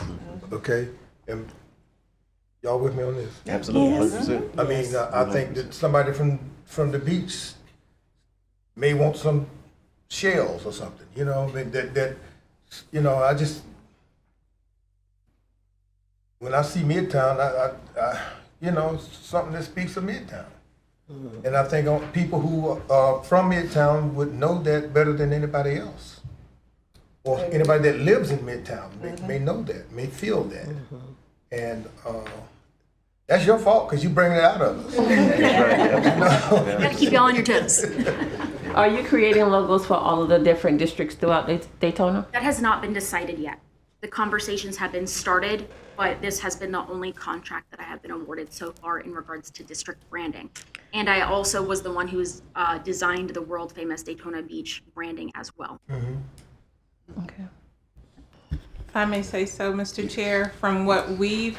okay? And y'all with me on this? Absolutely. 100%. I mean, I think that somebody from the beach may want some shells or something, you know, I mean, that you know, I just, when I see Midtown, I you know, something that speaks of Midtown. And I think people who are from Midtown would know that better than anybody else. Or anybody that lives in Midtown may know that, may feel that. And that's your fault because you bring it out of us. You gotta keep y'all on your toes. Are you creating logos for all of the different districts throughout Daytona? That has not been decided yet. The conversations have been started, but this has been the only contract that I have been awarded so far in regards to district branding. And I also was the one who's designed the world famous Daytona Beach branding as well. Okay. If I may say so, Mr. Chair, from what we've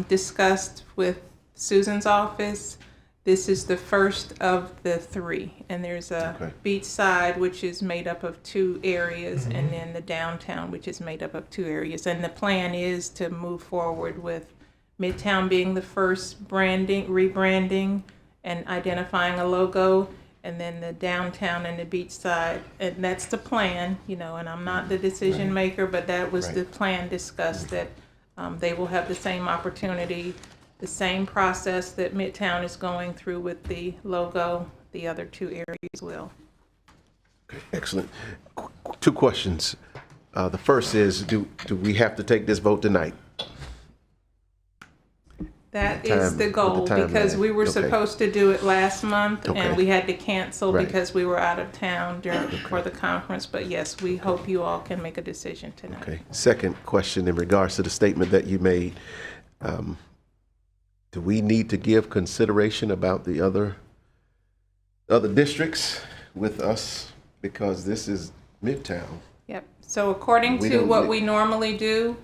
discussed with Susan's office, this is the first of the three. And there's a beach side, which is made up of 2 areas, and then the downtown, which is made up of 2 areas. And the plan is to move forward with Midtown being the first rebranding and identifying a logo, and then the downtown and the beach side. And that's the plan, you know, and I'm not the decision maker, but that was the plan discussed, that they will have the same opportunity, the same process that Midtown is going through with the logo, the other 2 areas will. Okay, excellent. 2 questions. The first is, do we have to take this vote tonight? That is the goal, because we were supposed to do it last month, and we had to cancel because we were out of town for the conference. But yes, we hope you all can make a decision tonight. Okay. Second question, in regards to the statement that you made, do we need to give consideration about the other districts with us, because this is Midtown? Yep. So according to what we normally do,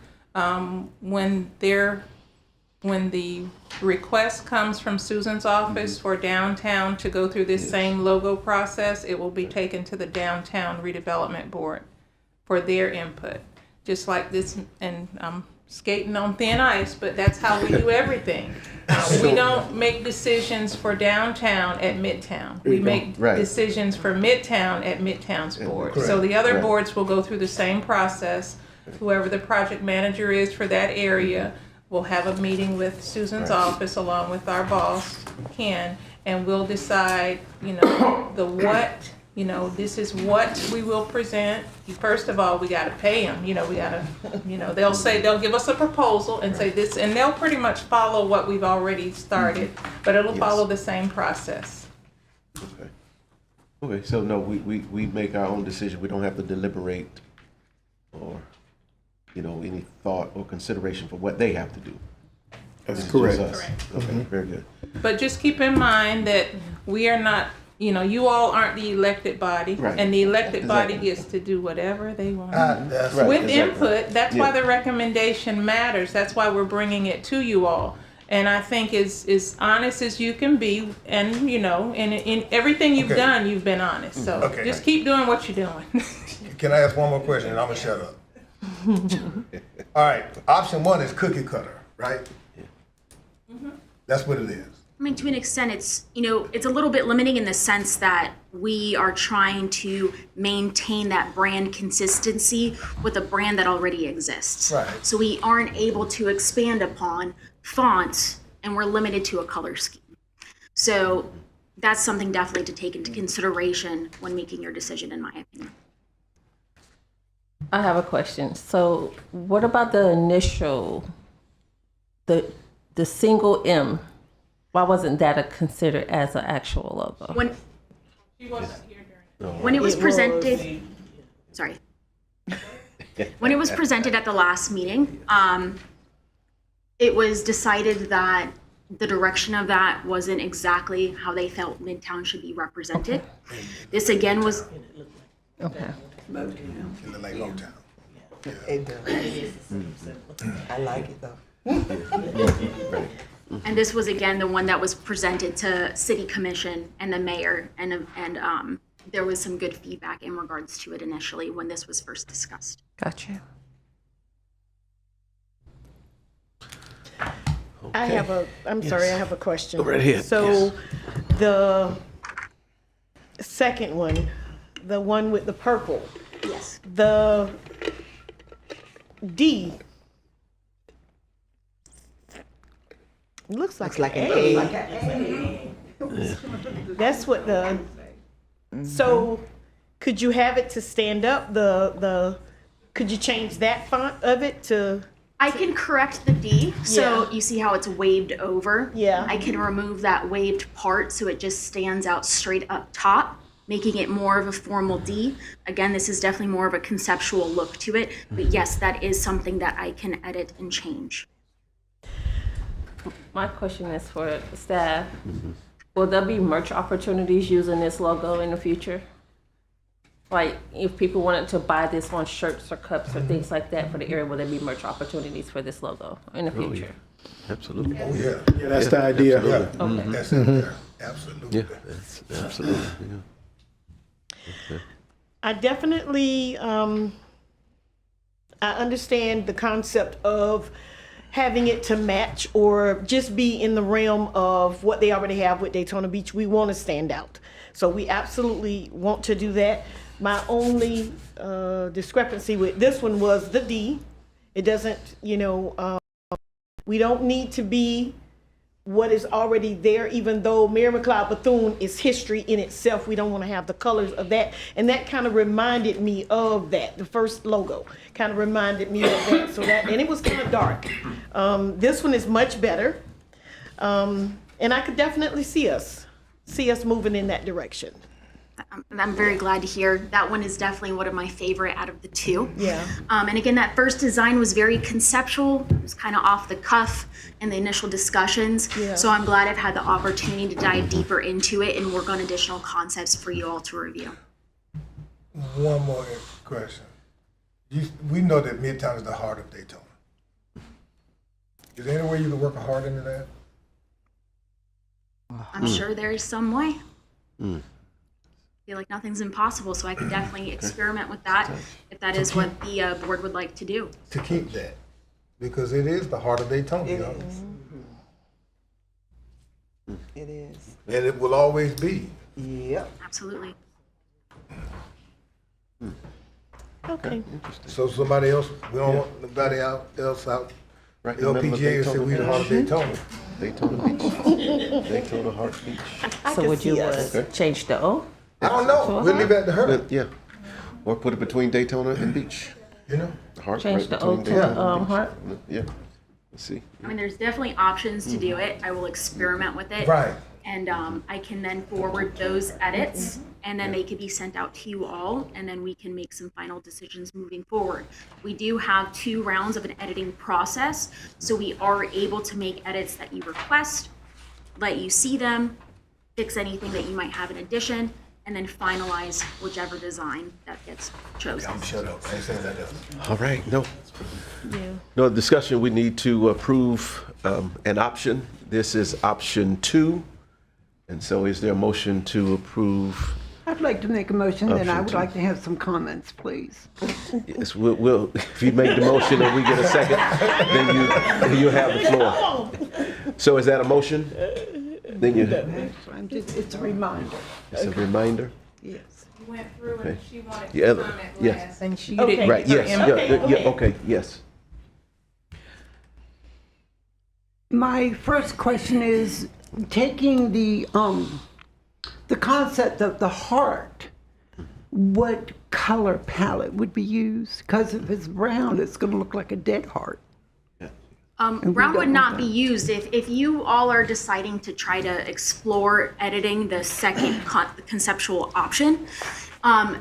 when the request comes from Susan's office for downtown to go through this same logo process, it will be taken to the Downtown Redevelopment Board for their input. Just like this, and I'm skating on thin ice, but that's how we do everything. We don't make decisions for downtown at Midtown. We make decisions for Midtown at Midtown's board. So the other boards will go through the same process. Whoever the project manager is for that area will have a meeting with Susan's office along with our boss, Ken, and we'll decide, you know, the what you know, this is what we will present. First of all, we got to pay them. You know, we got to, you know, they'll give us a proposal and say this, and they'll pretty much follow what we've already started, but it'll follow the same process. Okay. Okay, so no, we make our own decision. We don't have to deliberate or, you know, any thought or consideration for what they have to do. That's It's correct. just us. Okay, very good. But just keep in mind that we are not, you know, you all aren't the elected body, Right. and the elected body Exactly. gets to do whatever they want. That's Right. With exactly. input, that's why Yeah. the recommendation matters. That's why we're bringing it to you all. And I think as honest as you can be, and you know, in everything you've Okay. done, you've been honest. So Okay. just keep doing what you're doing. Can I ask one more question and I'm gonna shut up? All right, option one is cookie cutter, right? That's what it is. I mean, to an extent, it's, you know, it's a little bit limiting in the sense that we are trying to maintain that brand consistency with a brand that already exists. Right. So we aren't able to expand upon fonts, and we're limited to a color scheme. So that's something definitely to take into consideration when making your decision, in my opinion. I have a question. So what about the initial, the single M? Why wasn't that considered as an actual logo? When She wasn't here during when it was presented, sorry. When it was presented at the last meeting, it was decided that the direction of that wasn't exactly how they felt Midtown should be represented. This again was, Okay. It look like Motown. It does. I like it though. and this was again the one that was presented to City Commission and the mayor, and there was some good feedback in regards to it initially when this was first discussed. Gotcha. I have I have a question. Go right ahead. So the second one, the one with the purple, Yes. the D. Looks like an A. That's what the. So, could you have it to stand up? Could you change that font of it to? I can correct the D, so Yeah. you see how it's waved over? Yeah. I can remove that waved part so it just stands out straight up top, making it more of a formal D. Again, this is definitely more of a conceptual look to it, but yes, that is something that I can edit and change. My question is for staff. Will there be merch opportunities using this logo in the future? Like, if people wanted to buy this on shirts or cups or things like that for the area, will there be merch opportunities for this logo in the future? Absolutely. Oh, yeah. Yeah, that's the idea. Yeah, that's it there. Absolutely. Yeah, that's absolutely. Yeah. I definitely, I understand the concept of having it to match or just be in the realm of what they already have with Daytona Beach. We want to stand out. So we absolutely want to do that. My only discrepancy with this one was the D. It doesn't, we don't need to be what is already there, even though Mary McLeod Bethune is history in itself. We don't want to have the colors of that. And that kind of reminded me of that. The first logo kind of reminded me of that. So that, and it was kind of dark. This one is much better. And I could definitely see us moving in that direction. I'm very glad to hear. That one is definitely one of my favorite out of the two. Yeah. And again, that first design was very conceptual. It was kind of off the cuff in the initial discussions. Yeah. So I'm glad I've had the opportunity to dive deeper into it and work on additional concepts for you all to review. One more question. We know that Midtown is the heart of Daytona. Is there any way you can work a heart into that? I'm sure there's some way. I feel like nothing's impossible, so I could definitely experiment with that if that is what the board would like to do. To keep that, because it is the heart of Daytona. It y'all. is. It is. And it will always be. Yep. Absolutely. Okay. So somebody else, we don't want nobody else out. Right in the middle of LPGA said we the heart of Daytona. Daytona Beach. Daytona Heart Beach. So would you see us. change the O? I don't know. We'll leave it to her. Yeah. Or put it between Daytona and Beach. You know? Heart Change right the between O to Daytona and Beach. Heart. Yeah. Let's see. I mean, there's definitely options to do it. I will experiment with it. Right. And I can then forward those edits, and then they could be sent out to you all, and then we can make some final decisions moving forward. We do have 2 rounds of an editing process, so we are able to make edits that you request, let you see them, fix anything that you might have in addition, and then finalize whichever design that gets chosen. I'm shut up. I ain't saying that. All right. No discussion. We need to approve an option. This is option 2. And so is there a motion to approve? I'd like to make a motion, then I Option would two. like to have some comments, please. Yes, we'll if you make the motion and we get a second, then you have the floor. So is that a motion? Then It's a reminder. it's a reminder? Yes. You went through Okay. and she wanted Yeah, to comment yes. last, and she didn't Right, give her yes, input. yeah, okay, yes. My first question is taking the concept of the heart. What color palette would be used? Because if it's brown, it's going to look like a dead heart. Brown would not be used if you all are deciding to try to explore editing the second conceptual option.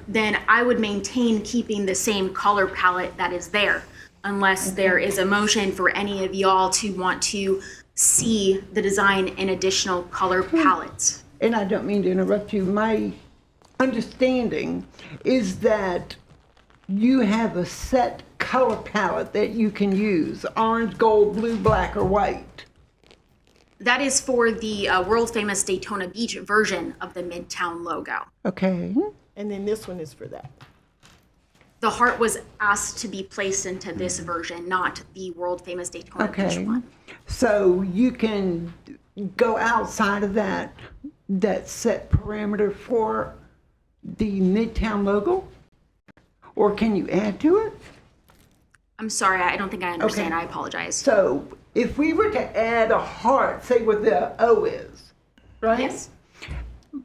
Then I would maintain keeping the same color palette that is there, unless there is a motion for any of y'all to want to see the design in additional color palettes. And I don't mean to interrupt you. My understanding is that you have a set color palette that you can use: orange, gold, blue, black, or white. That is for the world famous Daytona Beach version of the Midtown logo. Okay. And then this one is for that. The heart was asked to be placed into this version, not the world famous Daytona Beach Okay. one. So you can go outside of that set parameter for the Midtown logo? Or can you add to it? I'm sorry, I don't think I understand. Okay. I apologize. So if we were to add a heart, say where the O is, right? Yes.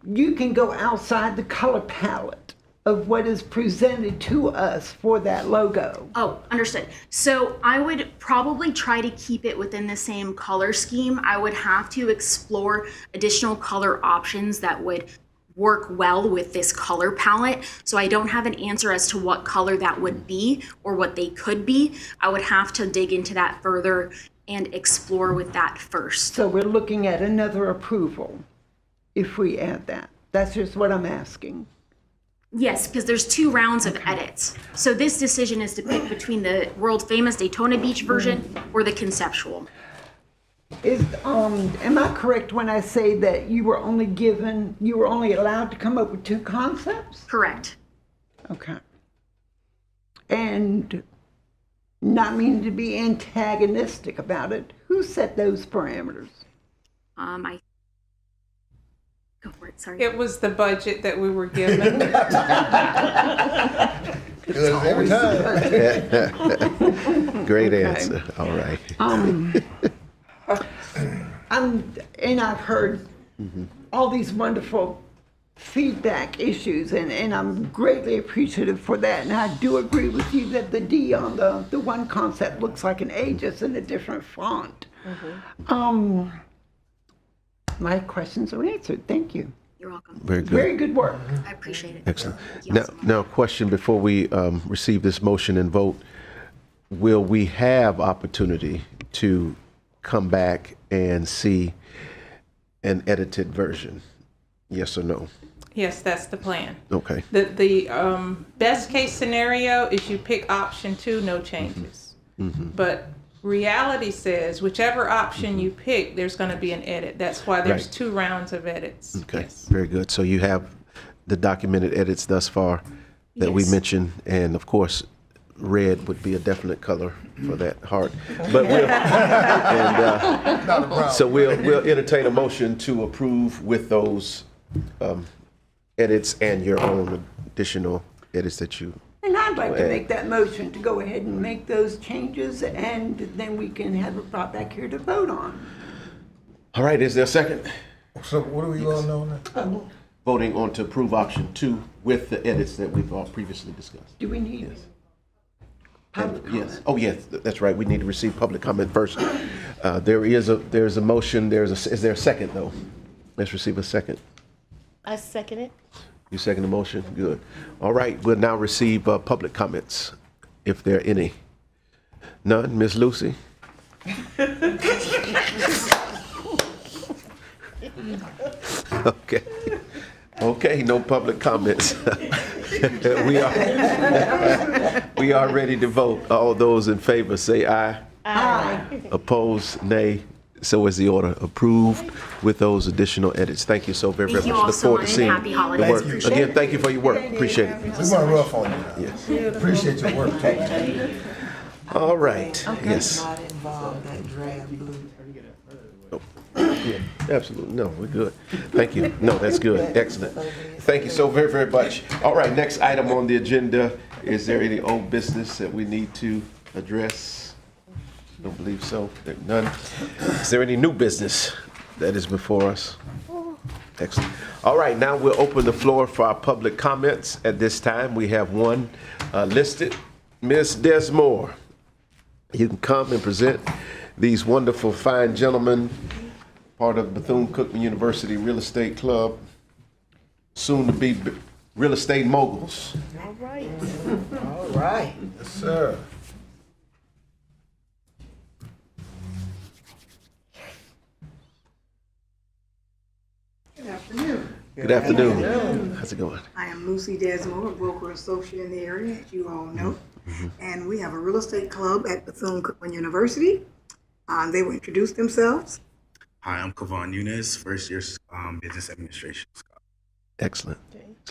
You can go outside the color palette of what is presented to us for that logo. Oh, understood. So I would probably try to keep it within the same color scheme. I would have to explore additional color options that would work well with this color palette. So I don't have an answer as to what color that would be or what they could be. I would have to dig into that further and explore with that first. So we're looking at another approval if we add that. That's just what I'm asking. Yes, because there's 2 rounds of edits. So this decision is to pick between the world famous Daytona Beach version or the conceptual. Am I correct when I say that you were only allowed to come up with 2 concepts? Correct. Okay. And not meaning to be antagonistic about it, who set those parameters? I go for it. Sorry. It was the budget that we were given. Every time. Great answer. All right. I've heard all these wonderful feedback issues, and I'm greatly appreciative for that. And I do agree with you that the D on the one concept looks like an A, just in a different font. My questions are answered. Thank you. You're welcome. Very good. Very good work. I appreciate it. Excellent. Thank you Now, all so much. now, question before we receive this motion and vote. Will we have opportunity to come back and see an edited version? Yes or no? Yes, that's the plan. Okay. The best case scenario is you pick option 2, no changes. But reality says whichever option you pick, there's going to be an edit. That's why there's Right. 2 rounds of edits. Okay. Yes. Very good. So you have the documented edits thus far that we Yes. mentioned, and of course, red would be a definite color for that heart. But so we'll entertain a motion to approve with those edits and your own additional edits that you. And I'd like to make that motion to go ahead and make those changes, and then we can have it brought back here to vote on. All right. Is there a second? So what are we going on now? voting on to approve option 2 with the edits that we've previously discussed. Do we need Yes. public Yes. Oh, yes, that's right. We need to receive public comment first. There's a motion, is there a second, though? Let's receive a second. I second it. You second the motion? Good. All right, we'll now receive public comments, if there are any. None? Miss Lucy? Okay. Okay, no public comments. We are ready to vote. All those in favor say aye. Aye. Opposed, nay. So is the order. Approved with those additional edits. Thank you so very, very Thank you much. all Look so forward to much. seeing Happy the holidays. work. Appreciate Again, thank you for your work. Appreciate it. We went rough on you. Yes. Appreciate your work, too. All right. Yes. Not involved, that drab blue. Yeah, absolutely. No, we're good. Thank you. No, that's good. Excellent. Thank you so very, very much. All right, next item on the agenda. Is there any old business that we need to address? Don't believe so. There none. Is there any new business that is before us? Excellent. All right, now we'll open the floor for our public comments. At this time, we have one listed. Ms. Desmore, you can come and present these wonderful, fine gentlemen, part of Bethune-Cookman University Real Estate Club, soon to be real estate moguls. All right. All right. Yes, sir. Good afternoon. Good afternoon. How's it going? I am Lucy Desmore, a broker associate in the area, as you all know. And we have a real estate club at Bethune-Cookman University. They will introduce themselves. Hi, I'm Kavon Yunus, first year business administration. Excellent.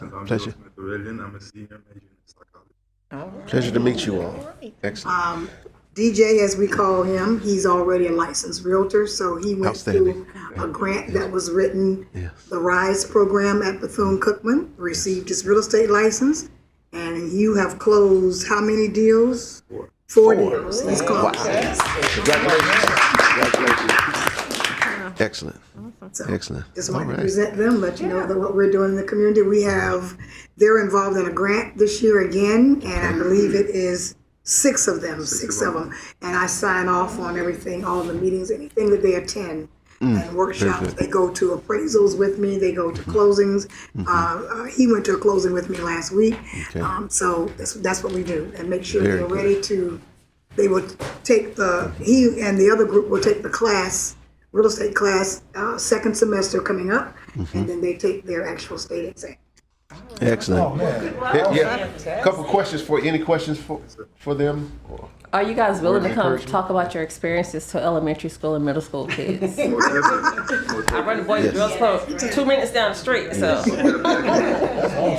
I'm Pleasure. I'm a senior major in psychology. Pleasure to meet you all. Excellent. DJ, as we call him, he's already a licensed realtor, so he went through a grant that was written, the RISE program at Bethune-Cookman, received his real estate license, and you have closed how many deals? Four deals. He's closed. Congratulations. Excellent. So, Excellent. Just All wanted to right. present them, let you know that what we're doing in the community. They're involved in a grant this year again, and I believe it is six of them. And I sign off on everything, all the meetings, anything that they attend. And workshops, they go to appraisals with me, they go to closings. He went to a closing with me last week. So that's what we do, and make sure Very they're good. ready to, they will take he and the other group will take the class, real estate class, second semester coming up, and then they take their actual state exam. Excellent. Oh, man. Yeah. Couple questions any questions for them? Are you guys willing to come encouragement? talk about your experiences to elementary school and middle school kids? I run the Boys and Girls Club 2 minutes down the street, so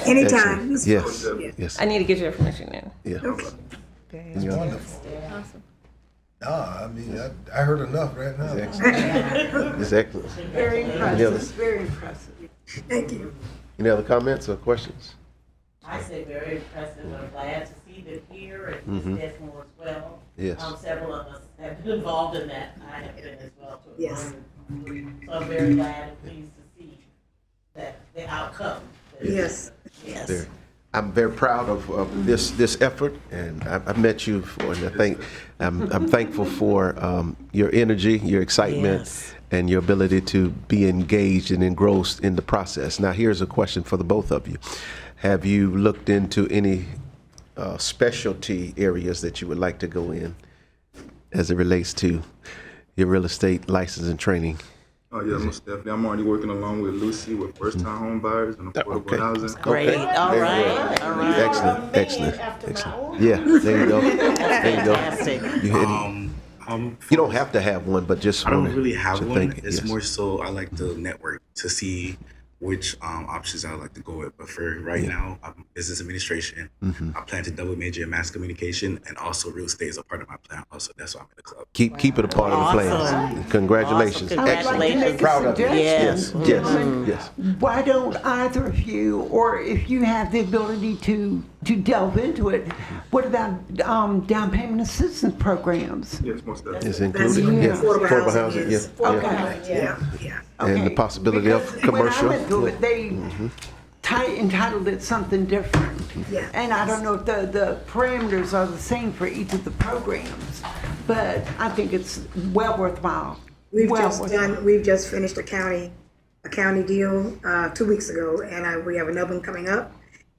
Anytime. Excellent. Yes. I need to get your information in. Yeah. It's wonderful. I mean, I heard enough right now. It's excellent. Very Any impressive. others? Very impressive. Thank you. Any other comments or questions? I say very impressive. I'm glad to see them here and Ms. Desmore as well. Yes. Several of us have been involved in that. I have been as well. To a Yes. degree. So I'm very glad and pleased to see that the outcome. Yes. Yes. I'm very proud of this effort, and I've met you before, and I'm thankful for your energy, your excitement, and your ability to be engaged and engrossed in the process. Now, here's a question for the both of you. Have you looked into any specialty areas that you would like to go in as it relates to your real estate license and training? Oh yeah, most definitely. I'm already working along with Lucy with first-time home buyers and affordable housing. Great. Okay. All Very right. good. All right. Excellent. Yeah, there you go. There you go. You don't have to have one, but just I don't wanna- really have to one. think, It's yes. more so I like to network to see which options I like to go with. But for right now, I'm business administration. I plan to double major in mass communication, and also real estate is a part of my plan. Also, that's why I'm in the club. Keep it a part of the plan. Awesome. Congratulations. Awesome. Excellent. Congratulations. Proud of you. Yes. Yes. Yes. Why don't either of you, or if you have the ability to to delve into it, what about down payment assistance programs? Yes, most definitely. It's included, yeah. Affordable housing, yeah. Yeah. And the possibility of commercial. When I went through it, they entitled it something different. Yeah. And I don't know if the parameters are the same for each of the programs, but I think it's well worthwhile. We've just finished a county deal 2 weeks ago, and we have another one coming up,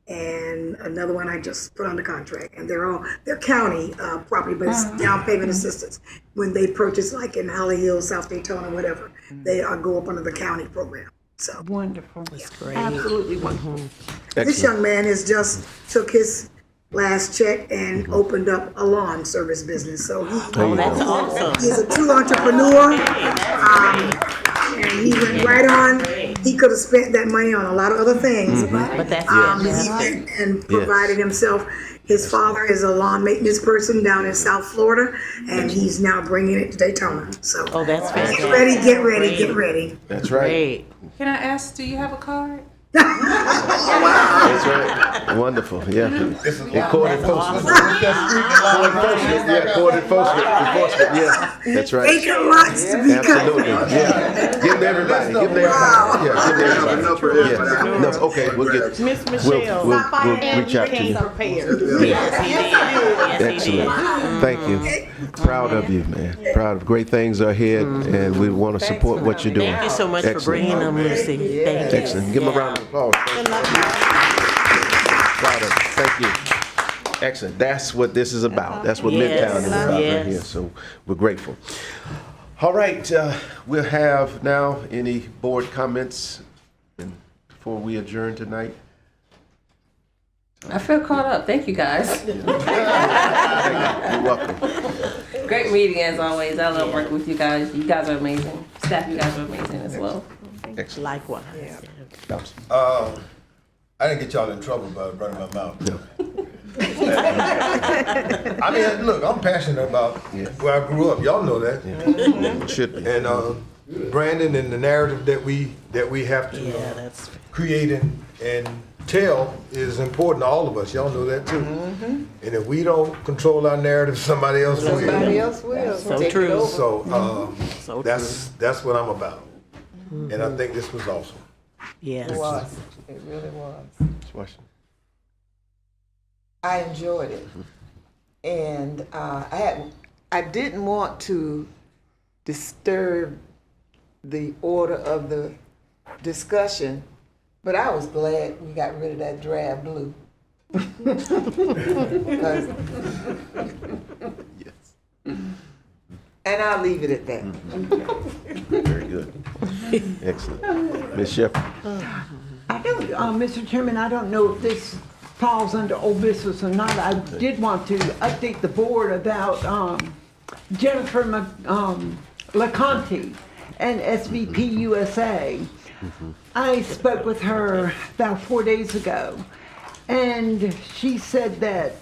and another one I just put under contract, and they're county property, but it's down payment assistance. When they purchase, like in Holly Hills, South Daytona, whatever, they go up under the county program. So wonderful. That's great. Absolutely wonderful. This young man has just took his last check and opened up a lawn service business. So that's awesome. He's a true entrepreneur. And he went right on. He could have spent that money on a lot of other things, but that's he went and provided himself. His father is a lawn maintenance person down in South Florida, and he's now bringing it to Daytona. So that's fantastic. Get ready. That's right. Can I ask, do you have a card? That's right. Wonderful, yeah. Court enforcement. Court enforcement, yeah. That's right. Vacant lots to be cut. Absolutely, yeah. Give them to everybody. Yeah, give them to everybody. Yeah. No, okay, we'll get. Miss Michelle, we'll reach out to you. Excellent. Thank you. Proud of you, man. Proud of great things are ahead, and we want to support what you're doing. Thank you so much for bringing them, Lucy. Thank you. Excellent. Give them a round of applause. Proud of you. Thank you. Excellent. That's what this is about. That's what Midtown is about right here. So we're grateful. All right. We'll have now any board comments before we adjourn tonight. I feel caught up. Thank you, guys. You're welcome. Great meeting as always. I love working with you guys. You guys are amazing. Staff, you guys are amazing as well. Excellent. Likewise. I didn't get y'all in trouble by running my mouth. I mean, look, I'm passionate about where I grew up. Y'all know that. Should be. And Brandon and the narrative that we have to create and tell is important to all of us. Y'all know that too. And if we don't control our narrative, somebody else will. Somebody else will. So Take true. it over. So that's what I'm about. And I think this was awesome. Yes. It was. It really was. I enjoyed it, and I didn't want to disturb the order of the discussion, but I was glad we got rid of that drab blue. And I'll leave it at that. Very good. Excellent. Ms. Shepherd. I don't, Mr. Chairman, I don't know if this falls under old business or not. I did want to update the board about Jennifer LeConte and SVP USA. I spoke with her about 4 days ago, and she said that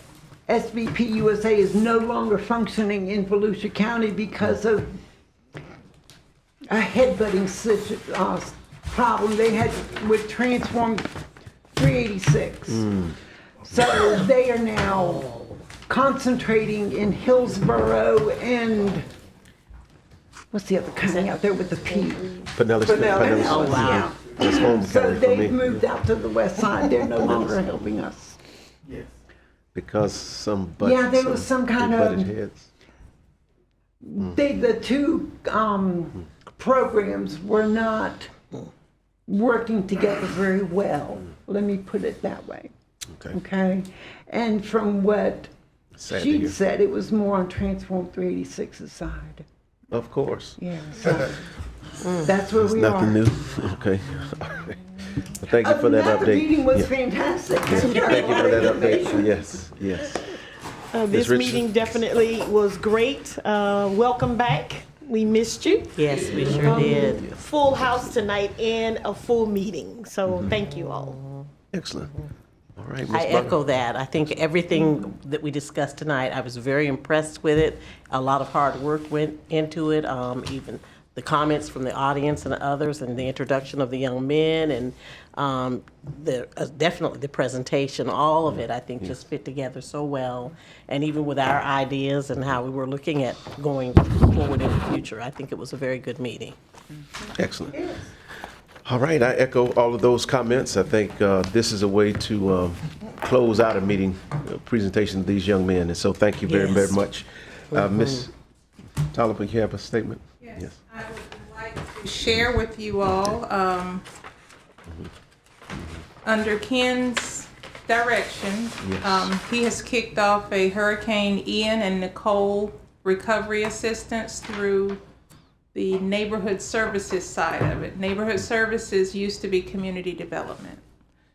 SVP USA is no longer functioning in Volusia County because of a headbutting problem they had with Transform 386. So they are now concentrating in Hillsborough and what's the other county out there with the P? Pinellas. Oh, wow. That's home So county for me. they've moved out to the west side. They're no longer helping us. Because some there was some kind of butted heads. the two programs were not working together very well. Let me put it that way. Okay. And from what she said, it was more on Transform 386's side. Of course. Yeah. So that's where we Nothing are. new. Okay. All right. Well, thank you for that update. The meeting was fantastic. Thank you for that update. Yes. This meeting definitely was great. Welcome back. We missed you. Yes, we sure did. Full house tonight and a full meeting. So thank you all. Excellent. All right, Ms. I Butler. echo that. I think everything that we discussed tonight, I was very impressed with it. A lot of hard work went into it. Even the comments from the audience and others, and the introduction of the young men, and definitely the presentation, all of it, I think, just fit together so well. And even with our ideas and how we were looking at going forward in the future, I think it was a very good meeting. Excellent. All right, I echo all of those comments. I think this is a way to close out a meeting, presentation of these young men. And so thank you very, very much. Ms. Tolliver, you have a statement? Yes. I would like to share with you all, under Ken's direction, he has kicked off a Hurricane Ian and Nicole recovery assistance through the neighborhood services side of it. Neighborhood services used to be community development.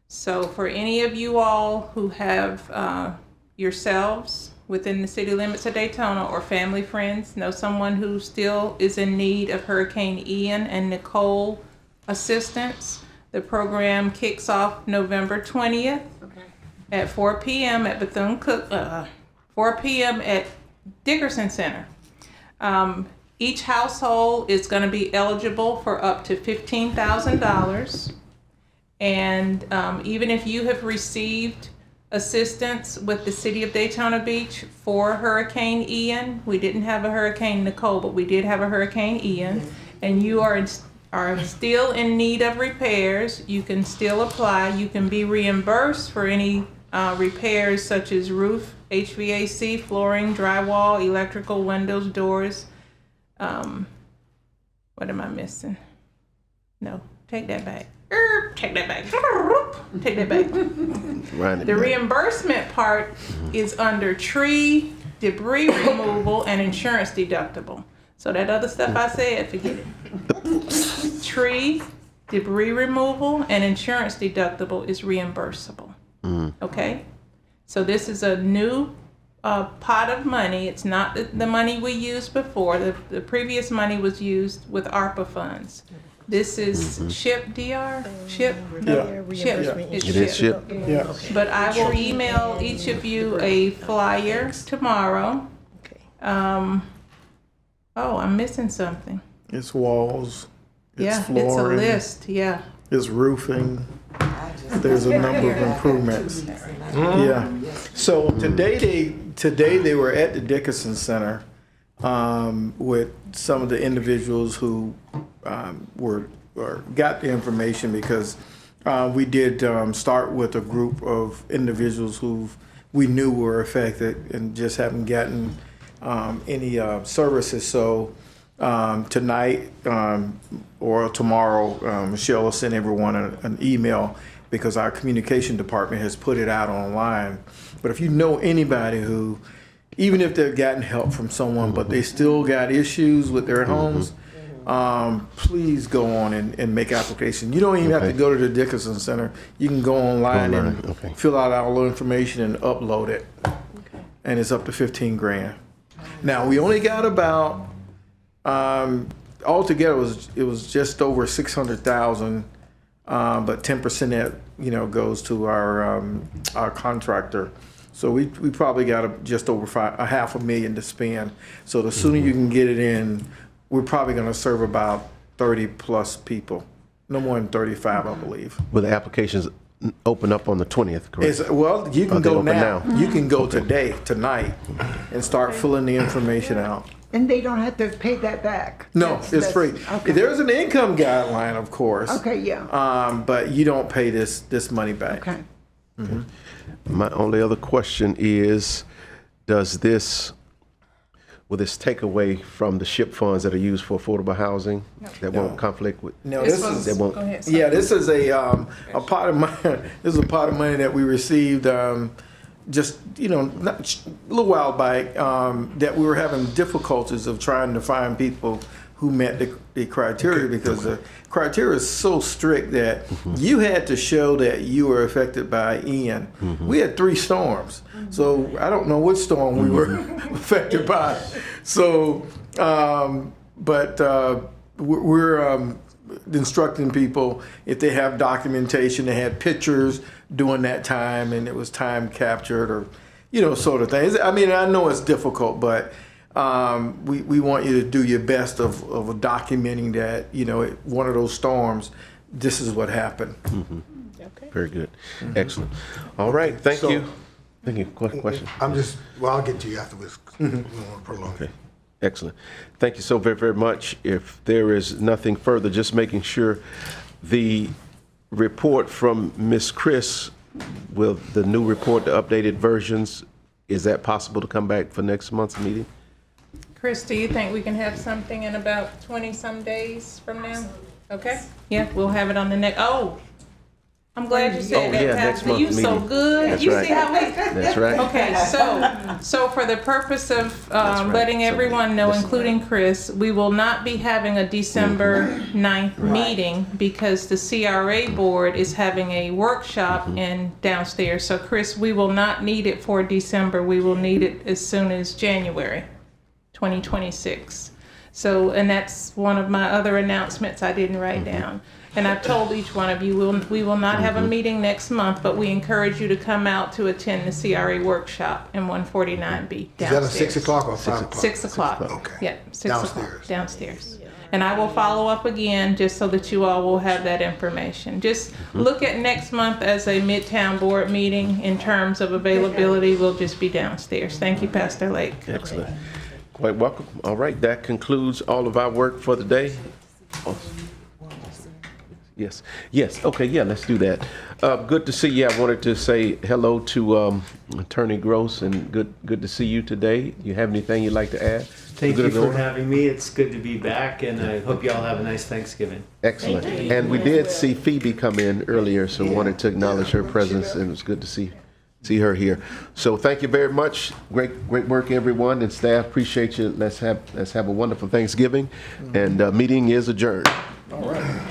So for any of you all who have yourselves within the city limits of Daytona or family friends know someone who still is in need of Hurricane Ian and Nicole assistance, the program kicks off November 20th at 4 p.m. at Bethune-Cookman, 4 p.m. at Dickerson Center. Each household is going to be eligible for up to $15,000. And even if you have received assistance with the city of Daytona Beach for Hurricane Ian, we didn't have a Hurricane Nicole, but we did have a Hurricane Ian, and you are still in need of repairs, you can still apply. You can be reimbursed for any repairs such as roof, HVAC, flooring, drywall, electrical, windows, doors. What am I missing? No, take that back. Take that back. Take that back. The reimbursement part is under tree, debris removal, and insurance deductible. So that other stuff I said, forget it. Tree, debris removal, and insurance deductible is reimbursable. Okay? So this is a new pot of money. It's not the money we used before. The previous money was used with ARPA funds. This is SHIP DR? SHIP? No, SHIP. It's It is SHIP. Yeah. But I will email each of you a flyer tomorrow. Oh, I'm missing something. It's walls. It's Yeah, flooring. it's a list, yeah. It's roofing. There's a number of improvements. Yeah. So today they were at the Dickerson Center with some of the individuals who got the information, because we did start with a group of individuals who we knew were affected and just haven't gotten any services. So tonight or tomorrow, Michelle will send everyone an email, because our communication department has put it out online. But if you know anybody who, even if they've gotten help from someone, but they still got issues with their homes, please go on and make application. You don't even have to go to the Dickerson Center. You can go online and fill out all the information and upload it. And it's up to 15 grand. Now, we only got about, altogether it was just over 600,000, but 10% that goes to our contractor. So we probably got just over $500,000 to spend. So the sooner you can get it in, we're probably going to serve about 30 plus people, no more than 35, I believe. Will the applications open up on the 20th, correct? Well, you can go now. now. You can go tonight, and start filling the information out. And they don't have to pay that back? No, it's free. Okay. There's an income guideline, of course. Okay, yeah. But you don't pay this money back. Okay. Mm-hmm. My only other question is, will this take away from the SHIP funds that are used for affordable housing? That won't conflict with? No, this is, that won't. this is a pot of money. This is a pot of money that we received just not, a little while back, that we were having difficulties of trying to find people who met the criteria, because the criteria is so strict that you had to show that you were affected by Ian. We had 3 storms, so I don't know which storm we were affected by. So, we're instructing people, if they have documentation, they had pictures during that time and it was time captured, or sort of things. I mean, I know it's difficult, but we want you to do your best of documenting that, one of those storms, this is what happened. Very good. Excellent. All right. Thank you. Thank you. Question? I'll get to you afterwards. We don't want to prolong it. Okay. Excellent. Thank you so very, very much. If there is nothing further, just making sure the report from Ms. Chris, will the new report, the updated versions, is that possible to come back for next month's meeting? Chris, do you think we can have something in about 20-some days from now? Okay? Yeah, we'll have it on the next, I'm glad you said that, next Pastor. month's You so meeting. good. That's You right. see how we... That's right. Okay, so for the purpose of letting everyone know, including Chris, we will not be having a December 9th meeting because the CRA board is having a workshop in downstairs. So Chris, we will not need it for December. We will need it as soon as January 2026. So, and that's one of my other announcements I didn't write down. And I've told each one of you, we will not have a meeting next month, but we encourage you to come out to attend the CRA workshop in 149B downstairs. Is that at 6 o'clock or 5 o'clock? 6 o'clock. Okay. Yeah, 6 o'clock. Downstairs. Downstairs. And I will follow up again just so that you all will have that information. Just look at next month as a Midtown board meeting in terms of availability. We'll just be downstairs. Thank you, Pastor Lake. Excellent. Quite welcome. All right, that concludes all of our work for the day. Yes. Okay, yeah, let's do that. Good to see you. I wanted to say hello to Attorney Gross, and good to see you today. You have anything you'd like to add? Thank you for having me. It's good to be back, and I hope you all have a nice Thanksgiving. Excellent. And we did see Phoebe come in earlier, so wanted to acknowledge her presence, and it was good to see her here. So thank you very much. Great work, everyone, and staff. Appreciate you. Let's have a wonderful Thanksgiving, and meeting is adjourned. All right.